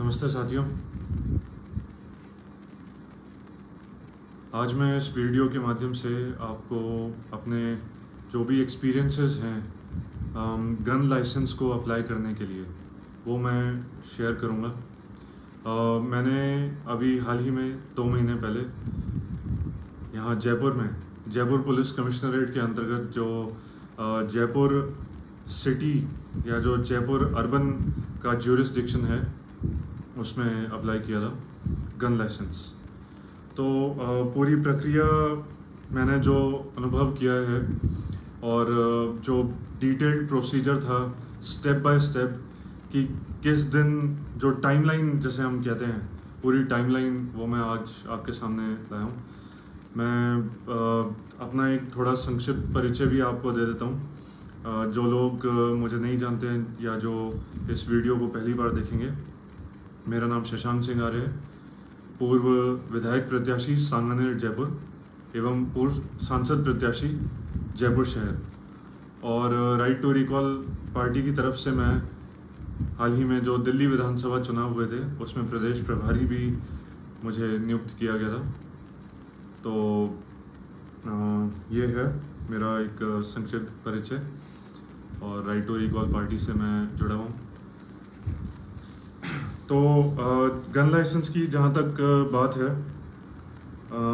नमस्ते साथियों। आज मैं इस वीडियो के माध्यम से आपको अपने जो भी एक्सपीरियंसेस हैं गन लाइसेंस को अप्लाई करने के लिए वो मैं शेयर करूँगा। मैंने अभी हाल ही में 2 महीने पहले यहाँ जयपुर पुलिस कमिश्नरेट के अंतर्गत जो जयपुर सिटी या जो जयपुर अर्बन का ज्यूरिसडिक्शन है उसमें अप्लाई किया था गन लाइसेंस। तो पूरी प्रक्रिया मैंने जो अनुभव किया है और जो डिटेल्ड प्रोसीजर था स्टेप बाय स्टेप कि किस दिन जो टाइमलाइन जैसे हम कहते हैं पूरी टाइमलाइन वो मैं आज आपके सामने लाया हूँ। मैं अपना एक थोड़ा संक्षिप्त परिचय भी आपको दे देता हूँ। जो लोग मुझे नहीं जानते हैं या जो इस वीडियो को पहली बार देखेंगे, मेरा नाम शशांक सिंह आर्य है, पूर्व विधायक प्रत्याशी सांगानेर जयपुर एवं पूर्व सांसद प्रत्याशी जयपुर शहर, और राइट टू रिकॉल पार्टी की तरफ से मैं हाल ही में जो दिल्ली विधानसभा चुनाव हुए थे उसमें प्रदेश प्रभारी भी मुझे नियुक्त किया गया था। तो ये है मेरा एक संक्षिप्त परिचय और राइट टू रिकॉल पार्टी से मैं जुड़ा हूँ। तो गन लाइसेंस की जहाँ तक बात है,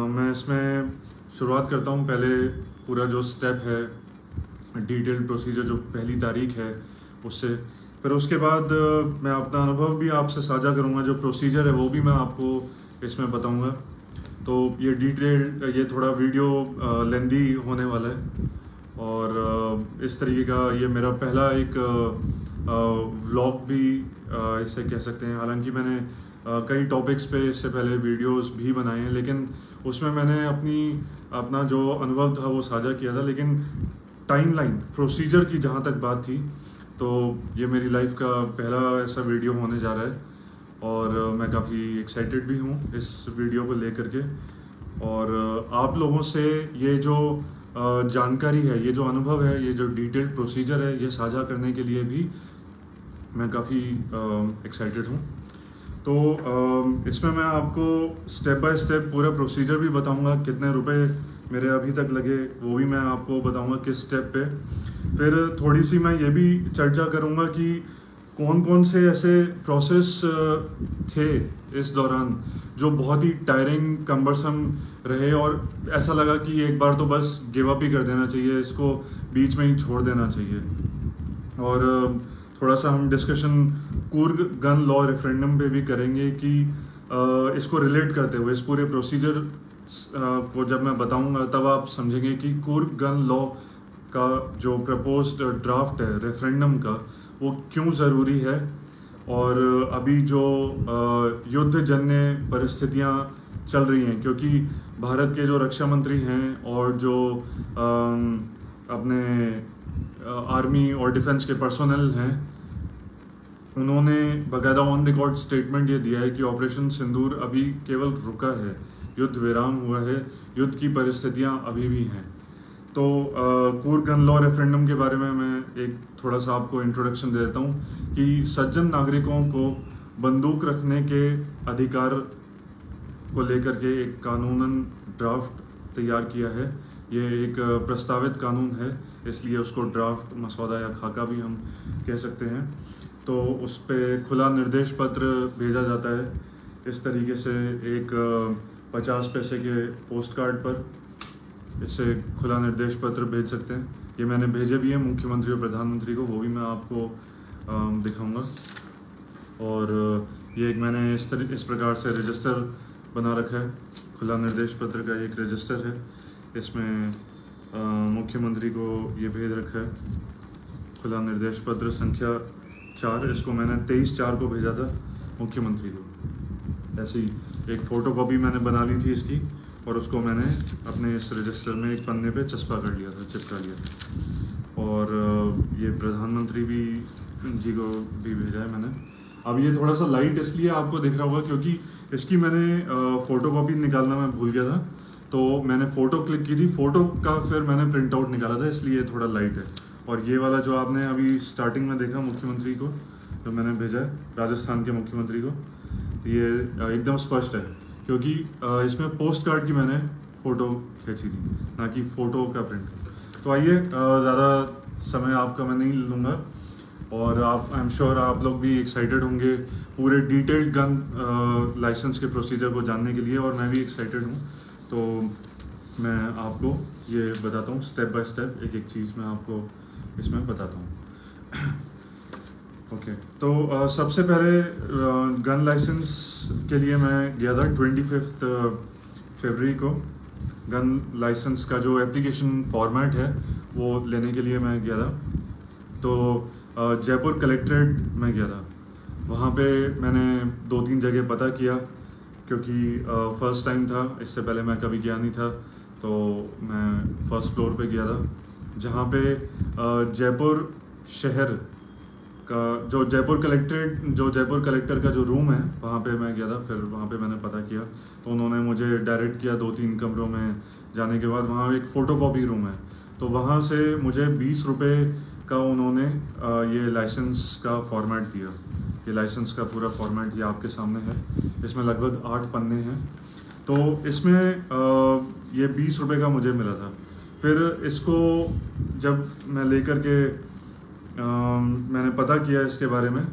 मैं इसमें शुरुआत करता हूँ। पहले पूरा जो स्टेप है डिटेल्ड प्रोसीजर जो पहली तारीख है उससे, फिर उसके बाद मैं अपना अनुभव भी आपसे साझा करूँगा। जो प्रोसीजर है वो भी मैं आपको इसमें बताऊँगा। तो ये ये थोड़ा वीडियो लेंदी होने वाला है और इस तरीके का ये मेरा पहला एक व्लॉग भी इसे कह सकते हैं। हालांकि मैंने कई टॉपिक्स पे इससे पहले वीडियोस भी बनाए हैं, लेकिन उसमें मैंने अपना जो अनुभव था वो साझा किया था। लेकिन टाइमलाइन प्रोसीजर की जहाँ तक बात थी, तो ये मेरी लाइफ का पहला ऐसा वीडियो होने जा रहा है और मैं काफ़ी एक्साइटेड भी हूँ इस वीडियो को लेकर के। और आप लोगों से ये जो जानकारी है, ये जो अनुभव है, ये जो डिटेल्ड प्रोसीजर है, ये साझा करने के लिए भी मैं काफ़ी एक्साइटेड हूँ। तो इसमें मैं आपको स्टेप बाय स्टेप पूरा प्रोसीजर भी बताऊंगा। कितने रुपए मेरे अभी तक लगे वो भी मैं आपको बताऊंगा किस स्टेप पे। फिर थोड़ी सी मैं ये भी चर्चा करूंगा कि कौन कौन से ऐसे प्रोसेस थे इस दौरान जो बहुत ही टायरिंग कम्बरसम रहे और ऐसा लगा कि एक बार तो बस गिव अप ही कर देना चाहिए, इसको बीच में ही छोड़ देना चाहिए। और थोड़ा सा हम discussion Coorg gun law referendum पे भी करेंगे कि इसको रिलेट करते हुए इस पूरे प्रोसीजर को जब मैं बताऊंगा तब आप समझेंगे कि कुर्ग गन लॉ का जो प्रपोज्ड ड्राफ्ट है रेफरेंडम का वो क्यों ज़रूरी है। और अभी जो युद्ध जन्य परिस्थितियां चल रही हैं, क्योंकि भारत के जो रक्षा मंत्री हैं और जो अपने आर्मी और डिफेंस के पर्सोनल हैं, उन्होंने बकायदा ऑन रिकॉर्ड स्टेटमेंट ये दिया है कि ऑपरेशन सिंदूर अभी केवल रुका है, युद्ध विराम हुआ है, युद्ध की परिस्थितियां अभी भी हैं। तो कुर्ग गन लॉ रेफरेंडम के बारे में मैं एक थोड़ा सा आपको इंट्रोडक्शन दे देता हूँ कि सज्जन नागरिकों को बंदूक रखने के अधिकार को लेकर के एक कानूनन ड्राफ्ट तैयार किया है। ये एक प्रस्तावित कानून है, इसलिए उसको ड्राफ्ट मसौदा या खाका भी हम कह सकते हैं। तो उस पर खुला निर्देश पत्र भेजा जाता है इस तरीके से, एक 50 पैसे के पोस्ट कार्ड पर इसे खुला निर्देश पत्र भेज सकते हैं। ये मैंने भेजे भी हैं मुख्यमंत्री और प्रधानमंत्री को, वो भी मैं आपको दिखाऊंगा। और ये एक मैंने इस प्रकार से रजिस्टर बना रखा है, खुला निर्देश पत्र का एक रजिस्टर है। इसमें मुख्यमंत्री को ये भेज रखा है खुला निर्देश पत्र संख्या 4। इसको मैंने 23/4 को भेजा था मुख्यमंत्री को। ऐसी एक फ़ोटो कॉपी मैंने बना ली थी इसकी और उसको मैंने अपने इस रजिस्टर में एक पन्ने पे चस्पा कर लिया था, चिपका लिया था। और ये प्रधानमंत्री जी को भी भेजा है मैंने। अब ये थोड़ा सा लाइट इसलिए आपको दिख रहा होगा क्योंकि इसकी मैंने फ़ोटो कॉपी निकालना मैं भूल गया था, तो मैंने फ़ोटो क्लिक की थी, फ़ोटो का फिर मैंने प्रिंट आउट निकाला था, इसलिए थोड़ा लाइट है। और ये वाला जो आपने अभी स्टार्टिंग में देखा मुख्यमंत्री को, जो मैंने भेजा है राजस्थान के मुख्यमंत्री को, तो ये एकदम स्पष्ट है, क्योंकि इसमें पोस्ट कार्ड की मैंने फ़ोटो खींची थी, ना कि फ़ोटो का प्रिंट। तो आइए, ज़्यादा समय आपका मैं नहीं लूँगा, और आप, आई एम श्योर आप लोग भी एक्साइटेड होंगे पूरे डिटेल्ड गन लाइसेंस के प्रोसीजर को जानने के लिए, और मैं भी एक्साइटेड हूँ। तो मैं आपको ये बताता हूँ स्टेप बाय स्टेप, एक एक चीज़ मैं आपको इसमें बताता हूँ। ओके, तो सबसे पहले गन लाइसेंस के लिए मैं गया था 25 फरवरी को। गन लाइसेंस का जो एप्लीकेशन फॉर्मेट है वो लेने के लिए मैं गया था। तो जयपुर कलेक्ट्रेट में गया था। वहाँ पे मैंने 2-3 जगह पता किया, क्योंकि फर्स्ट टाइम था, इससे पहले मैं कभी गया नहीं था। तो मैं फर्स्ट फ्लोर पे गया था, जहाँ पे जयपुर शहर का जो जयपुर कलेक्टर का जो रूम है, वहाँ पे मैं गया था। फिर वहाँ पे मैंने पता किया, तो उन्होंने मुझे डायरेक्ट किया 2-3 कमरों में। जाने के बाद वहाँ एक फ़ोटोकॉपी रूम है, तो वहाँ से मुझे 20 रुपये का उन्होंने ये लाइसेंस का फॉर्मेट दिया। ये लाइसेंस का पूरा फॉर्मेट ये आपके सामने है। इसमें लगभग 8 पन्ने हैं। तो इसमें ये 20 रुपये का मुझे मिला था। फिर इसको जब मैं लेकर के मैंने पता किया इसके बारे में,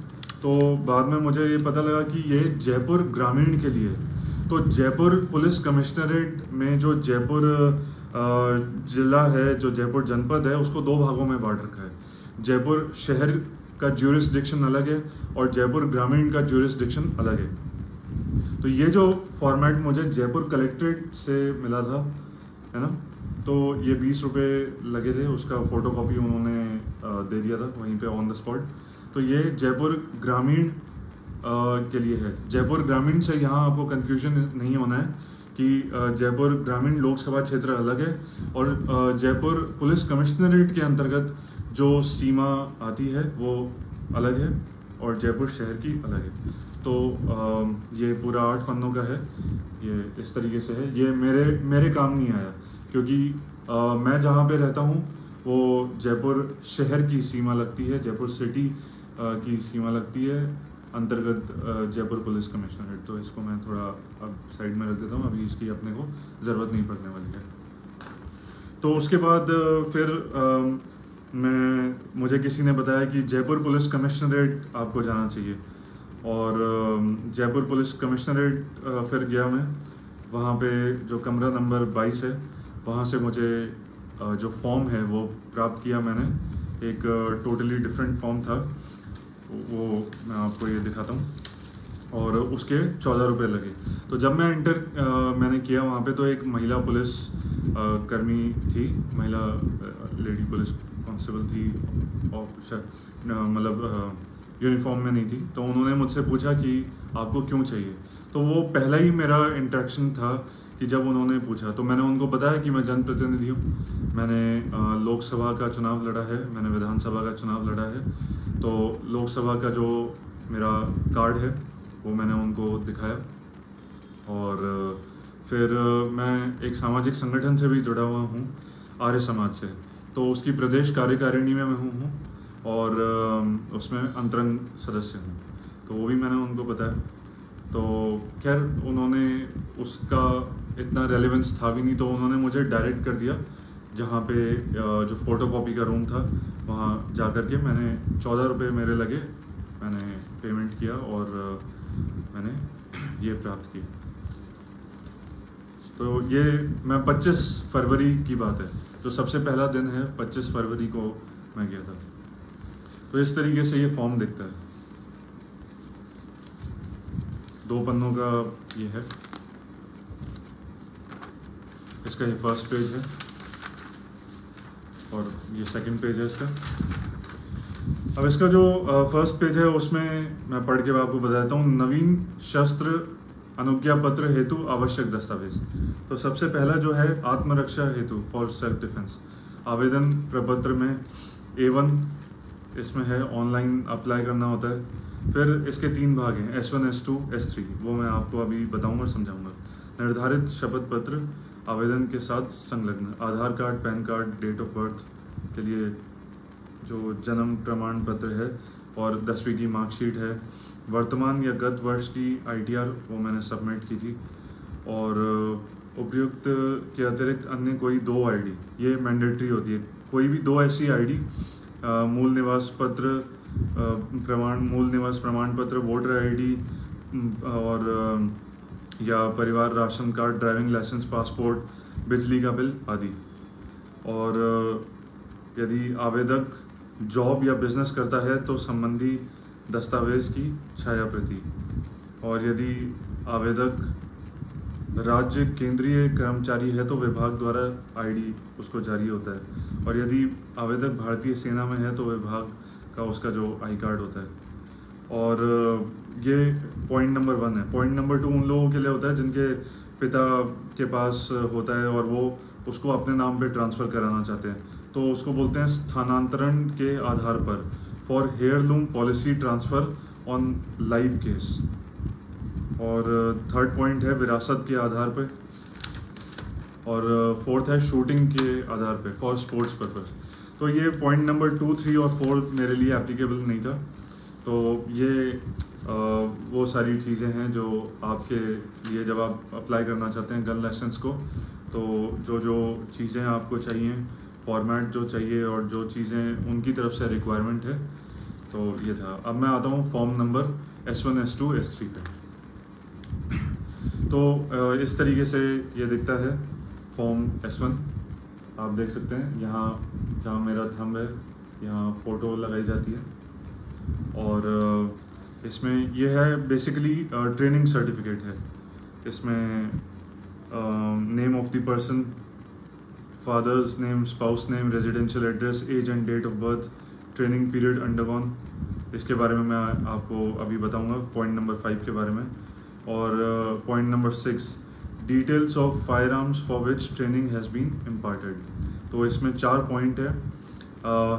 तो बाद में मुझे ये पता लगा कि ये जयपुर ग्रामीण के लिए। तो जयपुर पुलिस कमिश्नरेट में जो जयपुर ज़िला है, जो जयपुर जनपद है, उसको 2 भागों में बांट रखा है। जयपुर शहर का ज्यूरिसडिक्शन अलग है और जयपुर ग्रामीण का ज्यूरिसडिक्शन अलग है। तो ये जो फॉर्मेट मुझे जयपुर कलेक्ट्रेट से मिला था, है ना, तो ये 20 रुपये लगे थे, उसका फ़ोटोकॉपी उन्होंने दे दिया था वहीं पे ऑन द स्पॉट। तो ये जयपुर ग्रामीण के लिए है। जयपुर ग्रामीण से यहाँ आपको कन्फ्यूजन नहीं होना है कि जयपुर ग्रामीण लोकसभा क्षेत्र अलग है, और जयपुर पुलिस कमिश्नरेट के अंतर्गत जो सीमा आती है वो अलग है, और जयपुर शहर की अलग है। तो ये पूरा 8 पन्नों का है, ये इस तरीके से है। ये मेरे काम नहीं आया, क्योंकि मैं जहाँ पे रहता हूँ वो जयपुर शहर की सीमा लगती है, जयपुर सिटी की सीमा लगती है, अंतर्गत जयपुर पुलिस कमिश्नरेट। तो इसको मैं थोड़ा अब साइड में रख देता हूँ, अभी इसकी अपने को ज़रूरत नहीं पड़ने वाली है। तो उसके बाद फिर मुझे किसी ने बताया कि जयपुर पुलिस कमिश्नरेट आपको जाना चाहिए, और जयपुर पुलिस कमिश्नरेट फिर गया मैं। वहाँ पे जो कमरा नंबर 22 है, वहाँ से मुझे जो फॉर्म है वो प्राप्त किया मैंने। एक टोटली डिफरेंट फॉर्म था, वो मैं आपको ये दिखाता हूँ, और उसके 14 रुपये लगे। तो जब मैं मैंने किया वहाँ पे, तो एक महिला पुलिस कर्मी थी, महिला लेडी पुलिस कांस्टेबल थी, और मतलब यूनिफॉर्म में नहीं थी। तो उन्होंने मुझसे पूछा कि आपको क्यों चाहिए। तो वो पहला ही मेरा इंटरेक्शन था कि जब उन्होंने पूछा, तो मैंने उनको बताया कि मैं जनप्रतिनिधि हूँ, मैंने लोकसभा का चुनाव लड़ा है, मैंने विधानसभा का चुनाव लड़ा है। तो लोकसभा का जो मेरा कार्ड है वो मैंने उनको दिखाया, और फिर मैं एक सामाजिक संगठन से भी जुड़ा हुआ हूँ, आर्य समाज से। तो उसकी प्रदेश कार्यकारिणी में मैं हूँ, और उसमें अंतरंग सदस्य हूँ। तो वो भी मैंने उनको बताया। तो खैर उन्होंने, उसका इतना रेलेवेंस था भी नहीं, तो उन्होंने मुझे डायरेक्ट कर दिया जहाँ पे जो फ़ोटोकॉपी का रूम था, वहाँ जा कर के मैंने 14 रुपये मेरे लगे, मैंने पेमेंट किया, और मैंने ये प्राप्त की। तो ये मैं 25 फरवरी की बात है, जो सबसे पहला दिन है, 25 फरवरी को मैं गया था। तो इस तरीके से ये फॉर्म दिखता है, 2 पन्नों का ये है। इसका ये फर्स्ट पेज है, और ये सेकंड पेज है इसका। अब इसका जो फर्स्ट पेज है, उसमें मैं पढ़ के आपको बता देता हूँ। नवीन शस्त्र अनुज्ञा पत्र हेतु आवश्यक दस्तावेज। तो सबसे पहला जो है, आत्मरक्षा हेतु, फॉर सेल्फ डिफेंस, आवेदन प्रपत्र में A1 इसमें है, ऑनलाइन अप्लाई करना होता है। फिर इसके 3 भाग हैं, S1, S2, S3, वो मैं आपको अभी बताऊंगा, समझाऊंगा। निर्धारित शपथ पत्र आवेदन के साथ संलग्न, Aadhaar card, PAN card, date of birth के लिए जो जन्म प्रमाण पत्र है और 10वीं की मार्कशीट है। वर्तमान या गत वर्ष की ITR वो मैंने सबमिट की थी। और उपयुक्त के अतिरिक्त अन्य कोई 2 ID ये मैंडेटरी होती है। कोई भी 2 ऐसी ID मूल निवास प्रमाण पत्र, वोटर ID और या परिवार ration card, driving licence, passport, बिजली का बिल आदि। और यदि आवेदक जॉब या बिजनेस करता है तो संबंधी दस्तावेज की छाया प्रति। और यदि आवेदक राज्य केंद्रीय कर्मचारी है तो विभाग द्वारा ID उसको जारी होता है। और यदि आवेदक भारतीय सेना में है तो विभाग का उसका जो आई कार्ड होता है। और ये पॉइंट नंबर 1 है। पॉइंट नंबर 2 उन लोगों के लिए होता है जिनके पिता के पास होता है और वो उसको अपने नाम पे ट्रांसफ़र कराना चाहते हैं, तो उसको बोलते हैं स्थानांतरण के आधार पर, for heirloom policy transfer on live case. और थर्ड पॉइंट है विरासत के आधार पे। और फोर्थ है शूटिंग के आधार पे फॉर स्पोर्ट्स पर्पस। तो ये पॉइंट नंबर 2, 3 और 4 मेरे लिए एप्लीकेबल नहीं था। तो ये वो सारी चीज़ें हैं जो आपके लिए जब आप अप्लाई करना चाहते हैं गन लाइसेंस को, तो जो चीज़ें आपको चाहिए, फॉर्मेट जो चाहिए और जो चीज़ें उनकी तरफ से रिक्वायरमेंट है, तो ये था। अब मैं आता हूँ form number S1, S2, S3 पे। तो इस तरीके से ये दिखता है फॉर्म S1। आप देख सकते हैं यहाँ जहाँ मेरा थंब है यहाँ फ़ोटो लगाई जाती है। और इसमें ये है बेसिकली ट्रेनिंग सर्टिफिकेट है। इसमें name of the person, father's name, spouse name, residential address, age and date of birth, training period undergone, इसके बारे में मैं आपको अभी बताऊंगा पॉइंट नंबर 5 के बारे में। और point number 6, details of firearms for which training has been imparted. तो इसमें 4 पॉइंट है,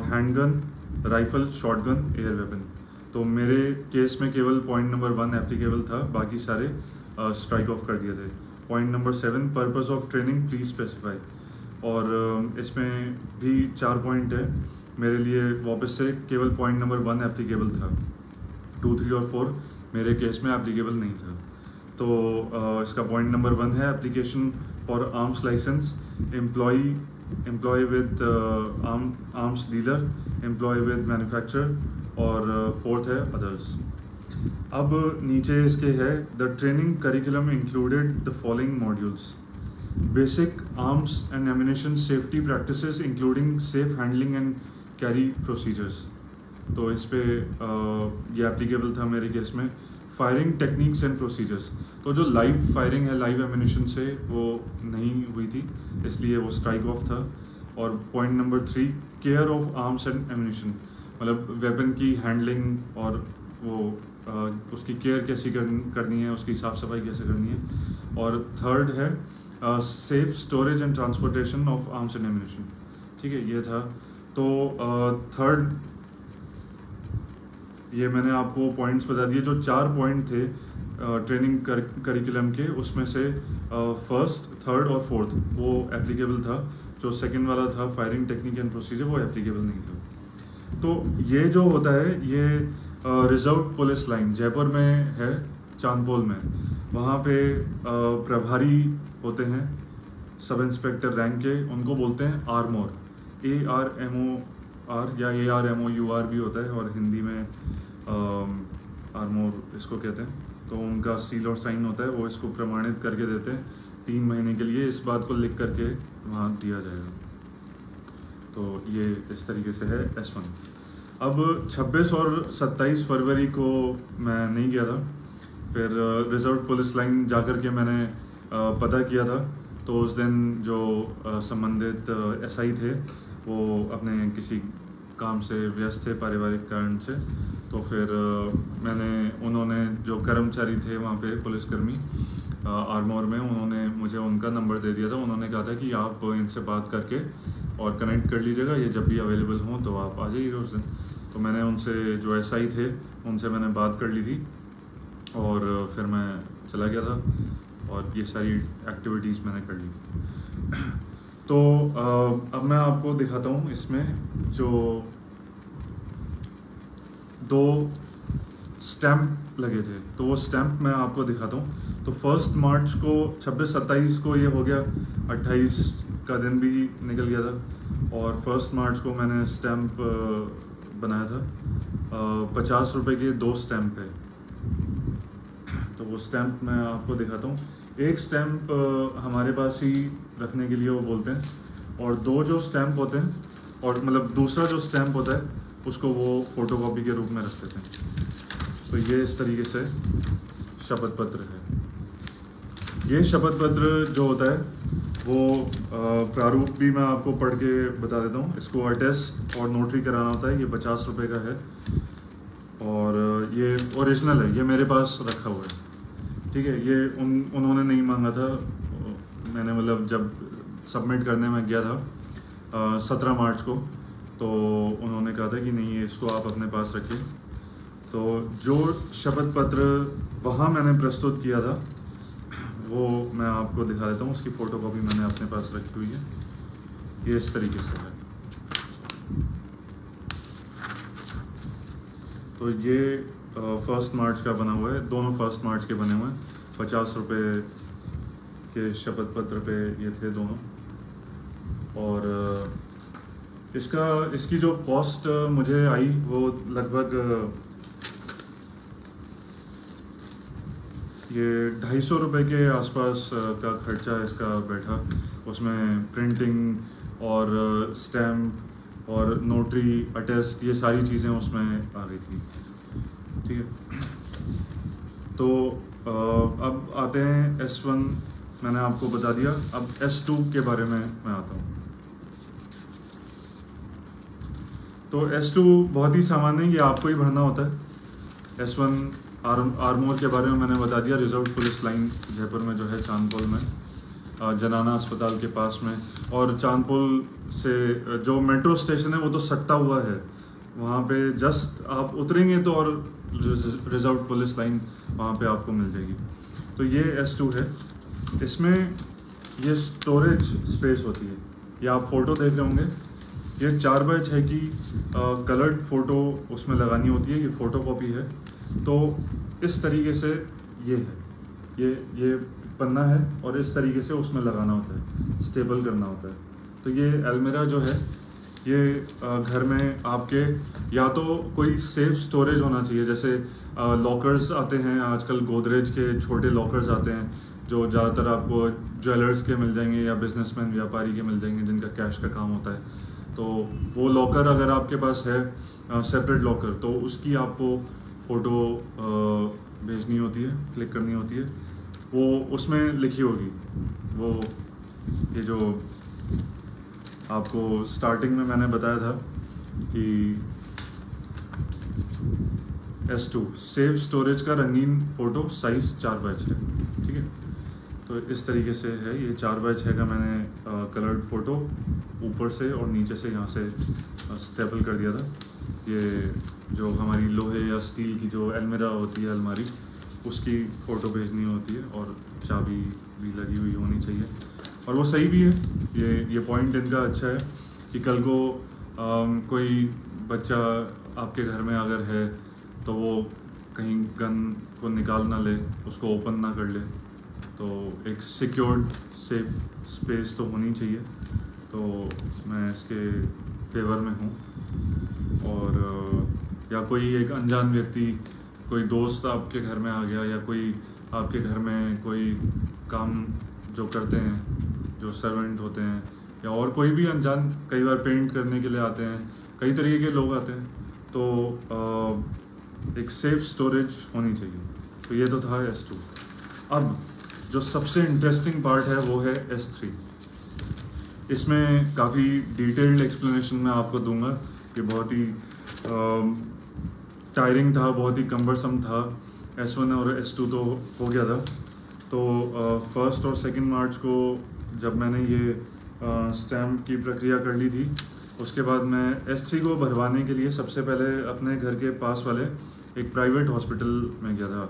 handgun, rifle, shotgun, air weapon. तो मेरे केस में केवल पॉइंट नंबर 1 एप्लीकेबल था, बाकी सारे स्ट्राइक ऑफ कर दिए थे। Point number 7, purpose of training please specify. और इसमें भी 4 पॉइंट है। मेरे लिए वापस से केवल पॉइंट नंबर 1 एप्लीकेबल था, 2, 3 और 4 मेरे केस में एप्लीकेबल नहीं था। तो इसका पॉइंट नंबर 1 है application for arms licence, employ with arms dealer, employ with manufacturer, और 4th है अदर्स। अब नीचे इसके है the training curriculum included the following modules: basic arms and ammunition safety practices including safe handling and carry procedures. तो इस पे ये एप्लीकेबल था मेरे केस में। फायरिंग टेक्निक्स एंड प्रोसीजर्स, तो जो लाइव फायरिंग है लाइव एम्यूनेशन से वो नहीं हुई थी, इसलिए वो स्ट्राइक ऑफ था। और point number 3, care of arms and ammunition, मतलब वेपन की हैंडलिंग और वो उसकी केयर कैसी करनी है, उसकी साफ़ सफाई कैसे करनी है। और थर्ड है safe storage and transportation of arms and ammunition. ठीक है, ये था। तो थर्ड, ये मैंने आपको पॉइंट्स बता दिए। जो 4 पॉइंट थे ट्रेनिंग करिकुलम के, उसमें से फर्स्ट, थर्ड और फोर्थ वो एप्लीकेबल था। जो सेकंड वाला था फायरिंग टेक्निक एंड प्रोसीजर, वो एप्लीकेबल नहीं था। तो ये जो होता है ये रिजर्व पुलिस लाइन जयपुर में है, चांदपोल में। वहाँ पे प्रभारी होते हैं सब इंस्पेक्टर रैंक के, उनको बोलते हैं आर्मोर, ARMOR या ARMOUR भी होता है, और हिंदी में आर्मोर इसको कहते हैं। तो उनका सील और साइन होता है, वो इसको प्रमाणित करके देते हैं 3 महीने के लिए। इस बात को लिख करके वहाँ दिया जाएगा। तो ये इस तरीके से है S1। अब 26 और 27 फरवरी को मैं नहीं गया था। फिर रिजर्व पुलिस लाइन जा कर के मैंने पता किया था। तो उस दिन जो संबंधित SI थे वो अपने किसी काम से व्यस्त थे, पारिवारिक कारण से। तो फिर उन्होंने जो कर्मचारी थे वहाँ पे पुलिसकर्मी आर्मोर में, उन्होंने मुझे उनका नंबर दे दिया था। उन्होंने कहा था कि आप इनसे बात करके और कनेक्ट कर लीजिएगा, ये जब भी अवेलेबल हों तो आप आ जाइएगा उस दिन। तो मैंने उनसे जो SI थे उनसे मैंने बात कर ली थी और फिर मैं चला गया था और ये सारी एक्टिविटीज़ मैंने कर ली थी। तो अब मैं आपको दिखाता हूँ इसमें जो दो स्टैम्प लगे थे, तो वो स्टैम्प मैं आपको दिखाता हूँ। तो 1 मार्च को 26-27 को ये हो गया, 28 का दिन भी निकल गया था, और 1 मार्च को मैंने स्टैम्प बनाया था। 50 रुपये के 2 स्टैम्प है। तो वो स्टैम्प मैं आपको दिखाता हूँ। एक स्टैम्प हमारे पास ही रखने के लिए वो बोलते हैं, और 2 जो स्टैम्प होते हैं, और मतलब दूसरा जो स्टैम्प होता है उसको वो फ़ोटोकॉपी के रूप में रख देते हैं। तो ये इस तरीके से शपथ पत्र है। ये शपथ पत्र जो होता है वो प्रारूप भी मैं आपको पढ़ के बता देता हूँ। इसको अटेस्ट और नोटरी कराना होता है। ये 50 रुपये का है, और ये ओरिजिनल है, ये मेरे पास रखा हुआ है। ठीक है, ये उन्होंने नहीं मांगा था, मैंने मतलब जब सबमिट करने में गया था 17 मार्च को, तो उन्होंने कहा था कि नहीं, इसको आप अपने पास रखिए। तो जो शपथ पत्र वहाँ मैंने प्रस्तुत किया था वो मैं आपको दिखा देता हूँ। उसकी फ़ोटोकॉपी मैंने अपने पास रखी हुई है। ये इस तरीके से है। तो ये 1 मार्च का बना हुआ है, दोनों 1 मार्च के बने हुए हैं। 50 रुपये के शपथ पत्र पे ये थे दोनों। और इसकी जो कॉस्ट मुझे आई वो लगभग ये 250 रुपये के आसपास का खर्चा इसका बैठा। उसमें प्रिंटिंग और स्टैम्प और नोटरी अटेस्ट, ये सारी चीज़ें उसमें आ गई थी। ठीक है, तो अब आते हैं S1, मैंने आपको बता दिया। अब S2 के बारे में मैं आता हूँ। तो S2 बहुत ही सामान्य है, ये आपको ही भरना होता है। S1 आरमोर के बारे में मैंने बता दिया, रिजर्व पुलिस लाइन जयपुर में जो है, चांदपुल में, जनाना अस्पताल के पास में। और चांदपुल से जो मेट्रो स्टेशन है वो तो सटता हुआ है, वहाँ पे जस्ट आप उतरेंगे तो और रिजर्व पुलिस लाइन वहाँ पे आपको मिल जाएगी। तो ये S2 है। इसमें ये स्टोरेज स्पेस होती है, ये आप फ़ोटो देख रहे होंगे, ये 4x6 की कलर्ड फ़ोटो उसमें लगानी होती है। ये फ़ोटो कॉपी है। तो इस तरीके से ये है, ये पन्ना है, और इस तरीके से उसमें लगाना होता है, स्टेबल करना होता है। तो ये अलमीरा जो है, ये घर में आपके या तो कोई सेफ स्टोरेज होना चाहिए, जैसे लॉकर्स आते हैं आजकल, गोदरेज के छोटे लॉकर्स आते हैं जो ज़्यादातर आपको ज्वेलर्स के मिल जाएंगे या बिजनेसमैन व्यापारी के मिल जाएंगे जिनका कैश का काम होता है। तो वो लॉकर अगर आपके पास है, सेपरेट लॉकर, तो उसकी आपको फ़ोटो भेजनी होती है, क्लिक करनी होती है। वो उसमें लिखी होगी, वो ये जो आपको स्टार्टिंग में मैंने बताया था कि S2 सेफ स्टोरेज का रंगीन फ़ोटो साइज़ 4x6। ठीक है, तो इस तरीके से है। ये 4x6 का मैंने कलर्ड फ़ोटो ऊपर से और नीचे से यहाँ से स्टेपल कर दिया था। ये जो हमारी लोहे या स्टील की जो अलमीरा होती है, अलमारी, उसकी फ़ोटो भेजनी होती है, और चाबी भी लगी हुई होनी चाहिए, और वो सही भी है। ये पॉइंट इनका अच्छा है कि कल को कोई बच्चा आपके घर में अगर है तो वो कहीं गन को निकाल ना ले, उसको ओपन ना कर ले। तो एक सिक्योर्ड सेफ स्पेस तो होनी चाहिए। तो मैं इसके फेवर में हूँ। और या कोई एक अनजान व्यक्ति, कोई दोस्त आपके घर में आ गया, या कोई आपके घर में कोई काम जो करते हैं, जो सर्वेंट होते हैं, या और कोई भी अनजान, कई बार पेंट करने के लिए आते हैं, कई तरीके के लोग आते हैं, तो एक सेफ स्टोरेज होनी चाहिए। तो ये तो था S2। अब जो सबसे इंटरेस्टिंग पार्ट है वो है S3। इसमें काफ़ी डिटेल्ड एक्सप्लेनेशन मैं आपको दूंगा। ये बहुत ही टायरिंग था, बहुत ही कम्बरसम था। S1 और S2 तो हो गया था। तो 1 और 2 मार्च को जब मैंने ये स्टैम्प की प्रक्रिया कर ली थी, उसके बाद मैं S3 को भरवाने के लिए सबसे पहले अपने घर के पास वाले एक प्राइवेट हॉस्पिटल में गया था।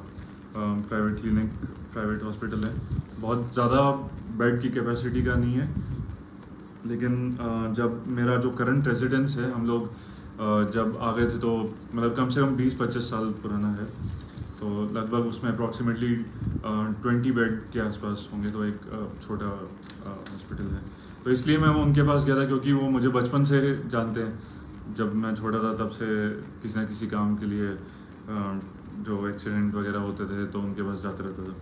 प्राइवेट क्लिनिक, प्राइवेट हॉस्पिटल है, बहुत ज़्यादा बेड की कैपेसिटी का नहीं है, लेकिन जब मेरा जो करंट रेजिडेंस है, हम लोग जब आ गए थे तो मतलब कम से कम 20-25 साल पुराना है, तो लगभग उसमें अप्रॉक्सीमेटली 20 बेड के आसपास होंगे, तो एक छोटा हॉस्पिटल है। तो इसलिए मैं उनके पास गया था क्योंकि वो मुझे बचपन से जानते हैं। जब मैं छोटा था तब से किसी ना किसी काम के लिए जो एक्सीडेंट वगैरह होते थे तो उनके पास जाते रहता था।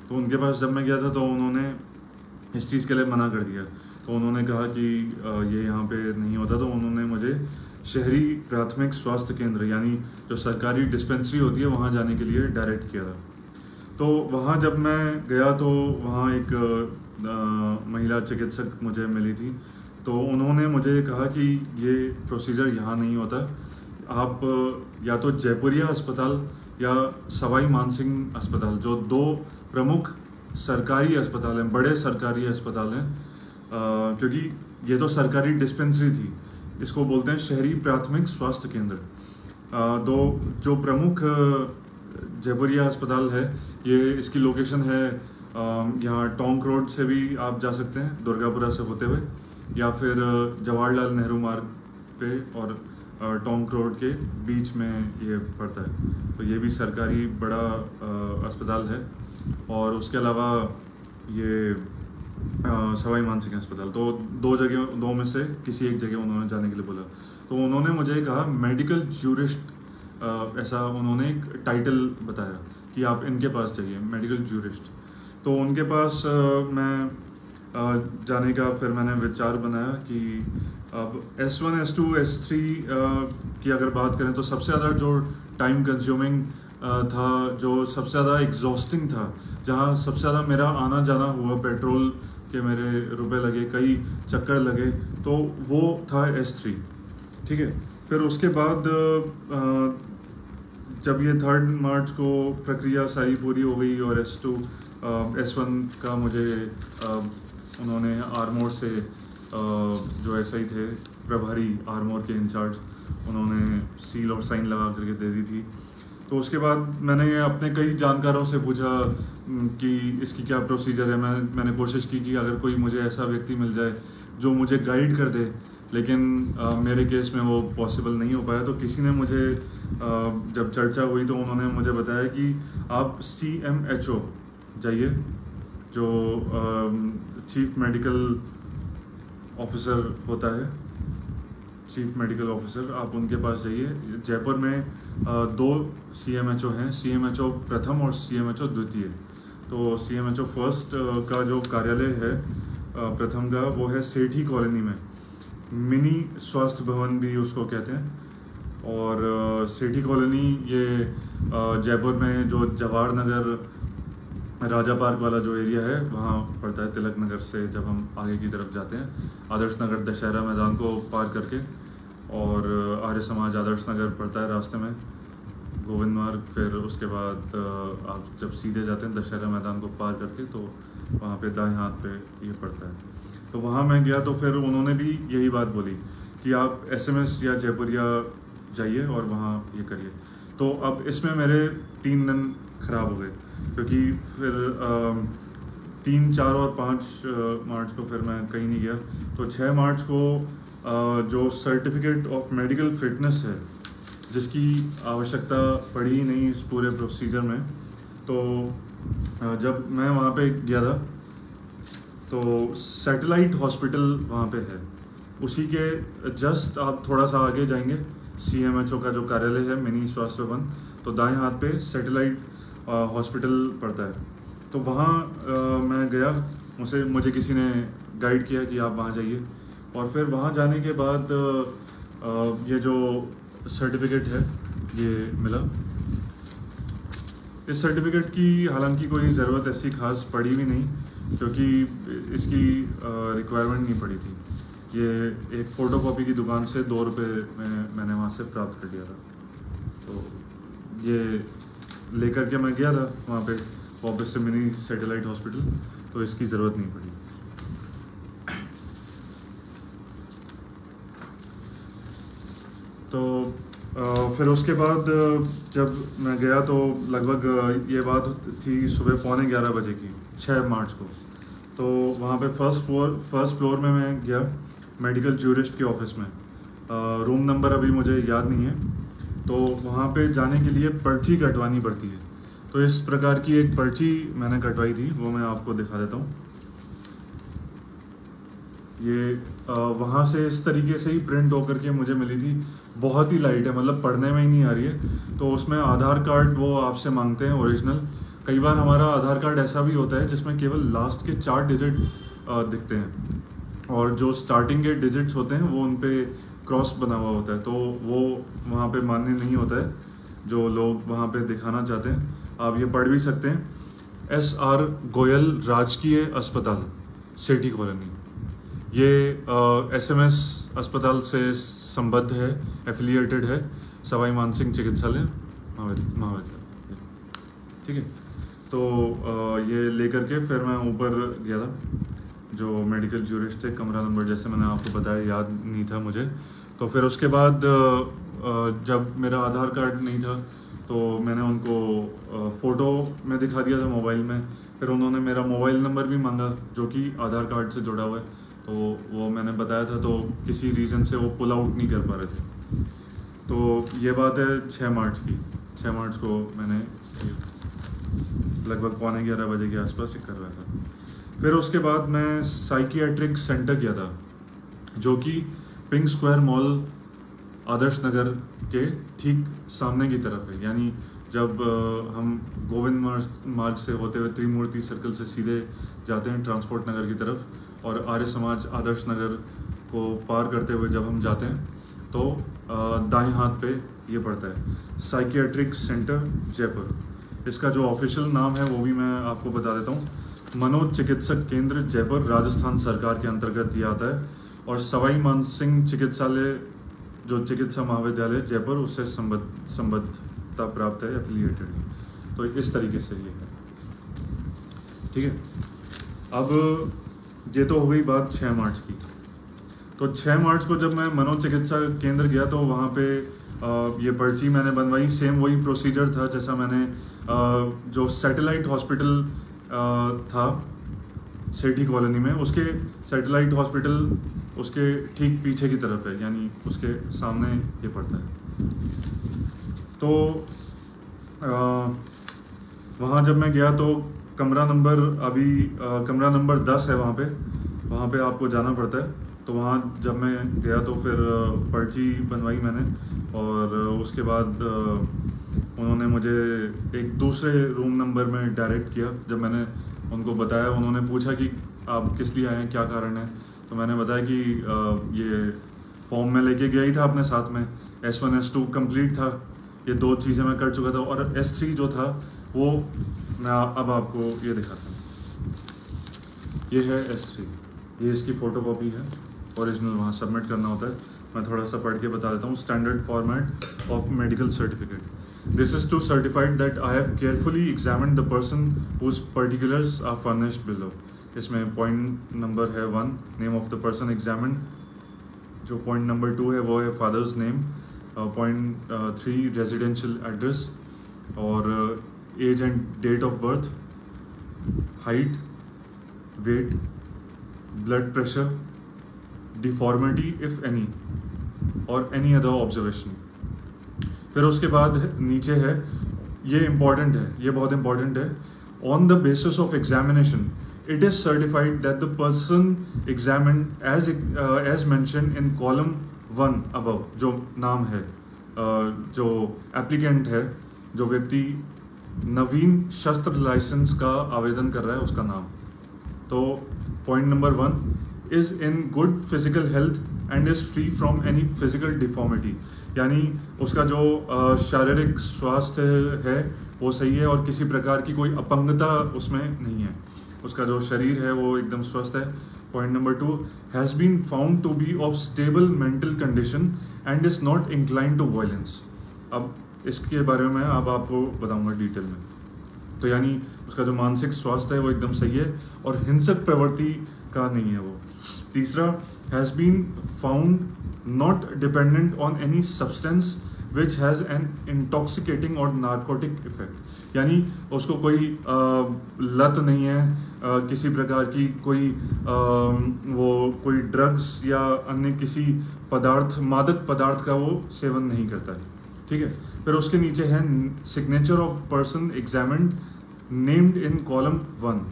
तो उनके पास जब मैं गया था तो उन्होंने इस चीज़ के लिए मना कर दिया। तो उन्होंने कहा कि ये यहाँ पे नहीं होता, तो उन्होंने मुझे शहरी प्राथमिक स्वास्थ्य केंद्र यानी जो सरकारी डिस्पेंसरी होती है वहाँ जाने के लिए डायरेक्ट किया था। तो वहाँ जब मैं गया तो वहाँ एक महिला चिकित्सक मुझे मिली थी। तो उन्होंने मुझे कहा कि ये प्रोसीजर यहाँ नहीं होता, आप या तो जयपुरिया अस्पताल या सवाई मानसिंह अस्पताल, जो दो प्रमुख सरकारी अस्पताल हैं, बड़े सरकारी अस्पताल हैं, क्योंकि ये तो सरकारी डिस्पेंसरी थी, इसको बोलते हैं शहरी प्राथमिक स्वास्थ्य केंद्र। दो जो प्रमुख जयपुरिया अस्पताल है, ये इसकी लोकेशन है यहाँ टोंक रोड से भी आप जा सकते हैं दुर्गापुरा से होते हुए, या फिर जवाहरलाल नेहरू मार्ग पे और टोंक रोड के बीच में ये पड़ता है। तो ये भी सरकारी बड़ा अस्पताल है। और उसके अलावा ये सवाई मानसिंह अस्पताल, तो दो में से किसी एक जगह उन्होंने जाने के लिए बोला। तो उन्होंने मुझे कहा मेडिकल ज्यूरिस्ट, ऐसा उन्होंने एक टाइटल बताया कि आप इनके पास जाइए, मेडिकल ज्यूरिस्ट। तो उनके पास मैं जाने का फिर मैंने विचार बनाया कि अब S1, S2, S3 की अगर बात करें तो सबसे ज़्यादा जो टाइम कंज्यूमिंग था, जो सबसे ज़्यादा एग्जॉस्टिंग था, जहाँ सबसे ज़्यादा मेरा आना जाना हुआ, पेट्रोल के मेरे रुपए लगे, कई चक्कर लगे, तो वो था S3। ठीक है, फिर उसके बाद जब ये 3 मार्च को प्रक्रिया सारी पूरी हो गई और S1 का मुझे उन्होंने आरमोर से जो SI थे, प्रभारी आरमोर के इंचार्ज, उन्होंने सील और साइन लगा करके दे दी थी। तो उसके बाद मैंने अपने कई जानकारों से पूछा कि इसकी क्या प्रोसीजर है। मैंने कोशिश की कि अगर कोई मुझे ऐसा व्यक्ति मिल जाए जो मुझे गाइड कर दे, लेकिन मेरे केस में वो पॉसिबल नहीं हो पाया। तो किसी ने मुझे जब चर्चा हुई तो उन्होंने मुझे बताया कि आप CMHO जाइए, जो चीफ मेडिकल ऑफिसर होता है, चीफ मेडिकल ऑफिसर, आप उनके पास जाइए। जयपुर में 2 CMHO हैं, CMHO प्रथम और CMHO द्वितीय। तो CMHO फर्स्ट का जो कार्यालय है प्रथम का, वो है सेठी कॉलोनी में, मिनी स्वास्थ्य भवन भी उसको कहते हैं। और सेठी कॉलोनी ये जयपुर में जो जवाहर नगर राजा पार्क वाला जो एरिया है वहाँ पड़ता है। तिलक नगर से जब हम आगे की तरफ जाते हैं, आदर्श नगर दशहरा मैदान को पार करके, और आर्य समाज आदर्श नगर पड़ता है रास्ते में, गोविंद मार्ग, फिर उसके बाद आप जब सीधे जाते हैं दशहरा मैदान को पार करके, तो वहाँ पे दाएं हाथ पे ये पड़ता है। तो वहाँ मैं गया तो फिर उन्होंने भी यही बात बोली कि आप SMS या जयपुरिया जाइए और वहाँ ये करिए। तो अब इसमें मेरे 3 दिन खराब हो गए, क्योंकि फिर 3, 4 और 5 मार्च को फिर मैं कहीं नहीं गया। तो 6 मार्च को जो सर्टिफिकेट ऑफ मेडिकल फिटनेस है, जिसकी आवश्यकता पड़ी ही नहीं इस पूरे प्रोसीजर में, तो जब मैं वहाँ पे गया था तो सैटेलाइट हॉस्पिटल वहाँ पे है, उसी के जस्ट आप थोड़ा सा आगे जाएंगे, CMHO का जो कार्यालय है, मिनी स्वास्थ्य भवन, तो दाएं हाथ पे सैटेलाइट हॉस्पिटल पड़ता है। तो वहाँ मैं गया, मुझे किसी ने गाइड किया कि आप वहाँ जाइए। और फिर वहाँ जाने के बाद ये जो सर्टिफिकेट है ये मिला। इस सर्टिफिकेट की हालांकि कोई ज़रूरत ऐसी खास पड़ी भी नहीं, क्योंकि इसकी रिक्वायरमेंट नहीं पड़ी थी। ये एक फ़ोटोकॉपी की दुकान से 2 रुपये में मैंने वहाँ से प्राप्त कर लिया था। तो ये लेकर के मैं गया था वहाँ पे वापस से मिनी सैटेलाइट हॉस्पिटल, तो इसकी ज़रूरत नहीं पड़ी। तो फिर उसके बाद जब मैं गया तो लगभग ये बात थी सुबह 11:15 बजे की, 6 मार्च को। तो वहाँ पे फर्स्ट फ्लोर में मैं गया मेडिकल ज्यूरिस्ट के ऑफिस में। रूम नंबर अभी मुझे याद नहीं है, तो वहाँ पे जाने के लिए पर्ची कटवानी पड़ती है। तो इस प्रकार की एक पर्ची मैंने कटवाई थी, वो मैं आपको दिखा देता हूँ। ये वहाँ से इस तरीके से ही प्रिंट होकर के मुझे मिली थी। बहुत ही लाइट है, मतलब पढ़ने में ही नहीं आ रही है। तो उसमें आधार कार्ड वो आपसे मांगते हैं ओरिजिनल। कई बार हमारा आधार कार्ड ऐसा भी होता है जिसमें केवल लास्ट के 4 डिजिट दिखते हैं, और जो स्टार्टिंग के डिजिट्स होते हैं वो उन पे क्रॉस बना हुआ होता है, तो वो वहाँ पे मान्य नहीं होता है। जो लोग वहाँ पे दिखाना चाहते हैं, आप ये पढ़ भी सकते हैं। SR गोयल राजकीय अस्पताल, सेठी कॉलोनी। ये SMS अस्पताल से संबद्ध है, एफिलिएटेड है, सवाई मानसिंह चिकित्सालय महाविद्यालय। ठीक है, तो ये लेकर के फिर मैं ऊपर गया था। जो मेडिकल ज्यूरिस्ट थे, कमरा नंबर जैसे मैंने आपको बताया याद नहीं था मुझे। तो फिर उसके बाद जब मेरा आधार कार्ड नहीं था तो मैंने उनको फ़ोटो में दिखा दिया था मोबाइल में। फिर उन्होंने मेरा मोबाइल नंबर भी मांगा जो कि आधार कार्ड से जुड़ा हुआ है, तो वो मैंने बताया था, तो किसी रीज़न से वो पुल आउट नहीं कर पा रहे थे। तो ये बात है 6 मार्च की। 6 मार्च को मैंने लगभग 11:15 बजे के आसपास ये करवाया था। फिर उसके बाद मैं साइकियाट्रिक सेंटर गया था, जो कि pink square mall Adarsh Nagar के ठीक सामने की तरफ है। यानी जब हम गोविंद मार्ग से होते हुए त्रिमूर्ति सर्कल से सीधे जाते हैं ट्रांसपोर्ट नगर की तरफ, और आर्य समाज आदर्श नगर को पार करते हुए जब हम जाते हैं तो दाएं हाथ पे ये पड़ता है साइकियाट्रिक सेंटर जयपुर। इसका जो ऑफिशियल नाम है वो भी मैं आपको बता देता हूँ। मनोज चिकित्सक केंद्र जयपुर राजस्थान सरकार के अंतर्गत ये आता है, और सवाई मानसिंह चिकित्सालय जो चिकित्सा महाविद्यालय जयपुर उससे संबद्धता प्राप्त है, एफिलिएटेड है। तो इस तरीके से ये है। ठीक है, अब ये तो हो गई बात 6 मार्च की। तो 6 मार्च को जब मैं मनोज चिकित्सा केंद्र गया तो वहाँ पे ये पर्ची मैंने बनवाई। सेम वही प्रोसीजर था जैसा मैंने जो सैटेलाइट हॉस्पिटल था सेठी कॉलोनी में, उसके सैटेलाइट हॉस्पिटल उसके ठीक पीछे की तरफ है, यानी उसके सामने ये पड़ता है। तो वहाँ जब मैं गया तो कमरा नंबर 10 है वहाँ पे आपको जाना पड़ता है। तो वहाँ जब मैं गया तो फिर पर्ची बनवाई मैंने, और उसके बाद उन्होंने मुझे एक दूसरे रूम नंबर में डायरेक्ट किया। जब मैंने उनको बताया, उन्होंने पूछा कि आप किस लिए आए हैं, क्या कारण है। तो मैंने बताया कि ये फॉर्म में लेके गया ही था अपने साथ में, S1 S2 कंप्लीट था, ये 2 चीज़ें मैं कर चुका था, और S3 जो था वो मैं अब आपको ये दिखाता हूँ। ये है S3, ये इसकी फ़ोटो कॉपी है, ओरिजिनल वहाँ सबमिट करना होता है। मैं थोड़ा सा पढ़ के बता देता हूँ। Standard format of medical certificate. This is to certified that I have carefully examined the person whose particulars are furnished below. इसमें पॉइंट नंबर है 1, name of the person examined. जो पॉइंट नंबर 2 है वो है father's name. Point 3 residential address, और age and date of birth, height, weight, blood pressure, deformity if any, और any other observation. फिर उसके बाद नीचे है, ये इम्पॉर्टेंट है, ये बहुत इम्पॉर्टेंट है। On the basis of examination it is certified that the person examined as mentioned in column 1 above, जो नाम है जो एप्लीकेंट है, जो व्यक्ति नवीन शस्त्र लाइसेंस का आवेदन कर रहा है, उसका नाम। तो point number 1 is in good physical health and is free from any physical deformity, यानी उसका जो शारीरिक स्वास्थ्य है वो सही है और किसी प्रकार की कोई अपंगता उसमें नहीं है, उसका जो शरीर है वो एकदम स्वस्थ है। Point number 2, has been found to be of stable mental condition and is not incline to violence. अब इसके बारे में अब आपको बताऊंगा डिटेल में। तो यानी उसका जो मानसिक स्वास्थ्य है वो एकदम सही है और हिंसक प्रवृत्ति का नहीं है वो। तीसरा, has been found not dependent on any substance which has an intoxicating और नार्कोटिक इफेक्ट, यानी उसको कोई लत नहीं है किसी प्रकार की, कोई वो कोई ड्रग्स या अन्य किसी पदार्थ, मादक पदार्थ का वो सेवन नहीं करता है, ठीक है। फिर उसके नीचे है signature of person examined named in column 1,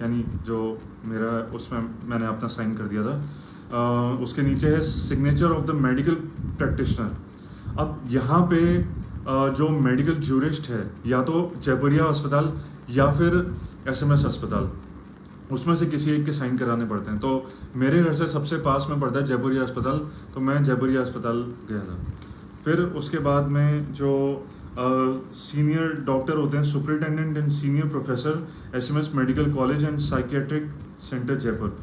यानी जो मेरा उसमें मैंने अपना साइन कर दिया था। उसके नीचे है signature of the medical practitioner. अब यहाँ पे जो मेडिकल ज्यूरिस्ट है, या तो जयपुरिया अस्पताल या फिर एसएमएस अस्पताल, उसमें से किसी एक के साइन कराने पड़ते हैं। तो मेरे घर से सबसे पास में पड़ता है जयपुरिया अस्पताल, तो मैं जयपुरिया अस्पताल गया था। फिर उसके बाद में जो सीनियर डॉक्टर होते हैं, superintendent and senior professor SMS medical college and psychiatric centre Jaipur,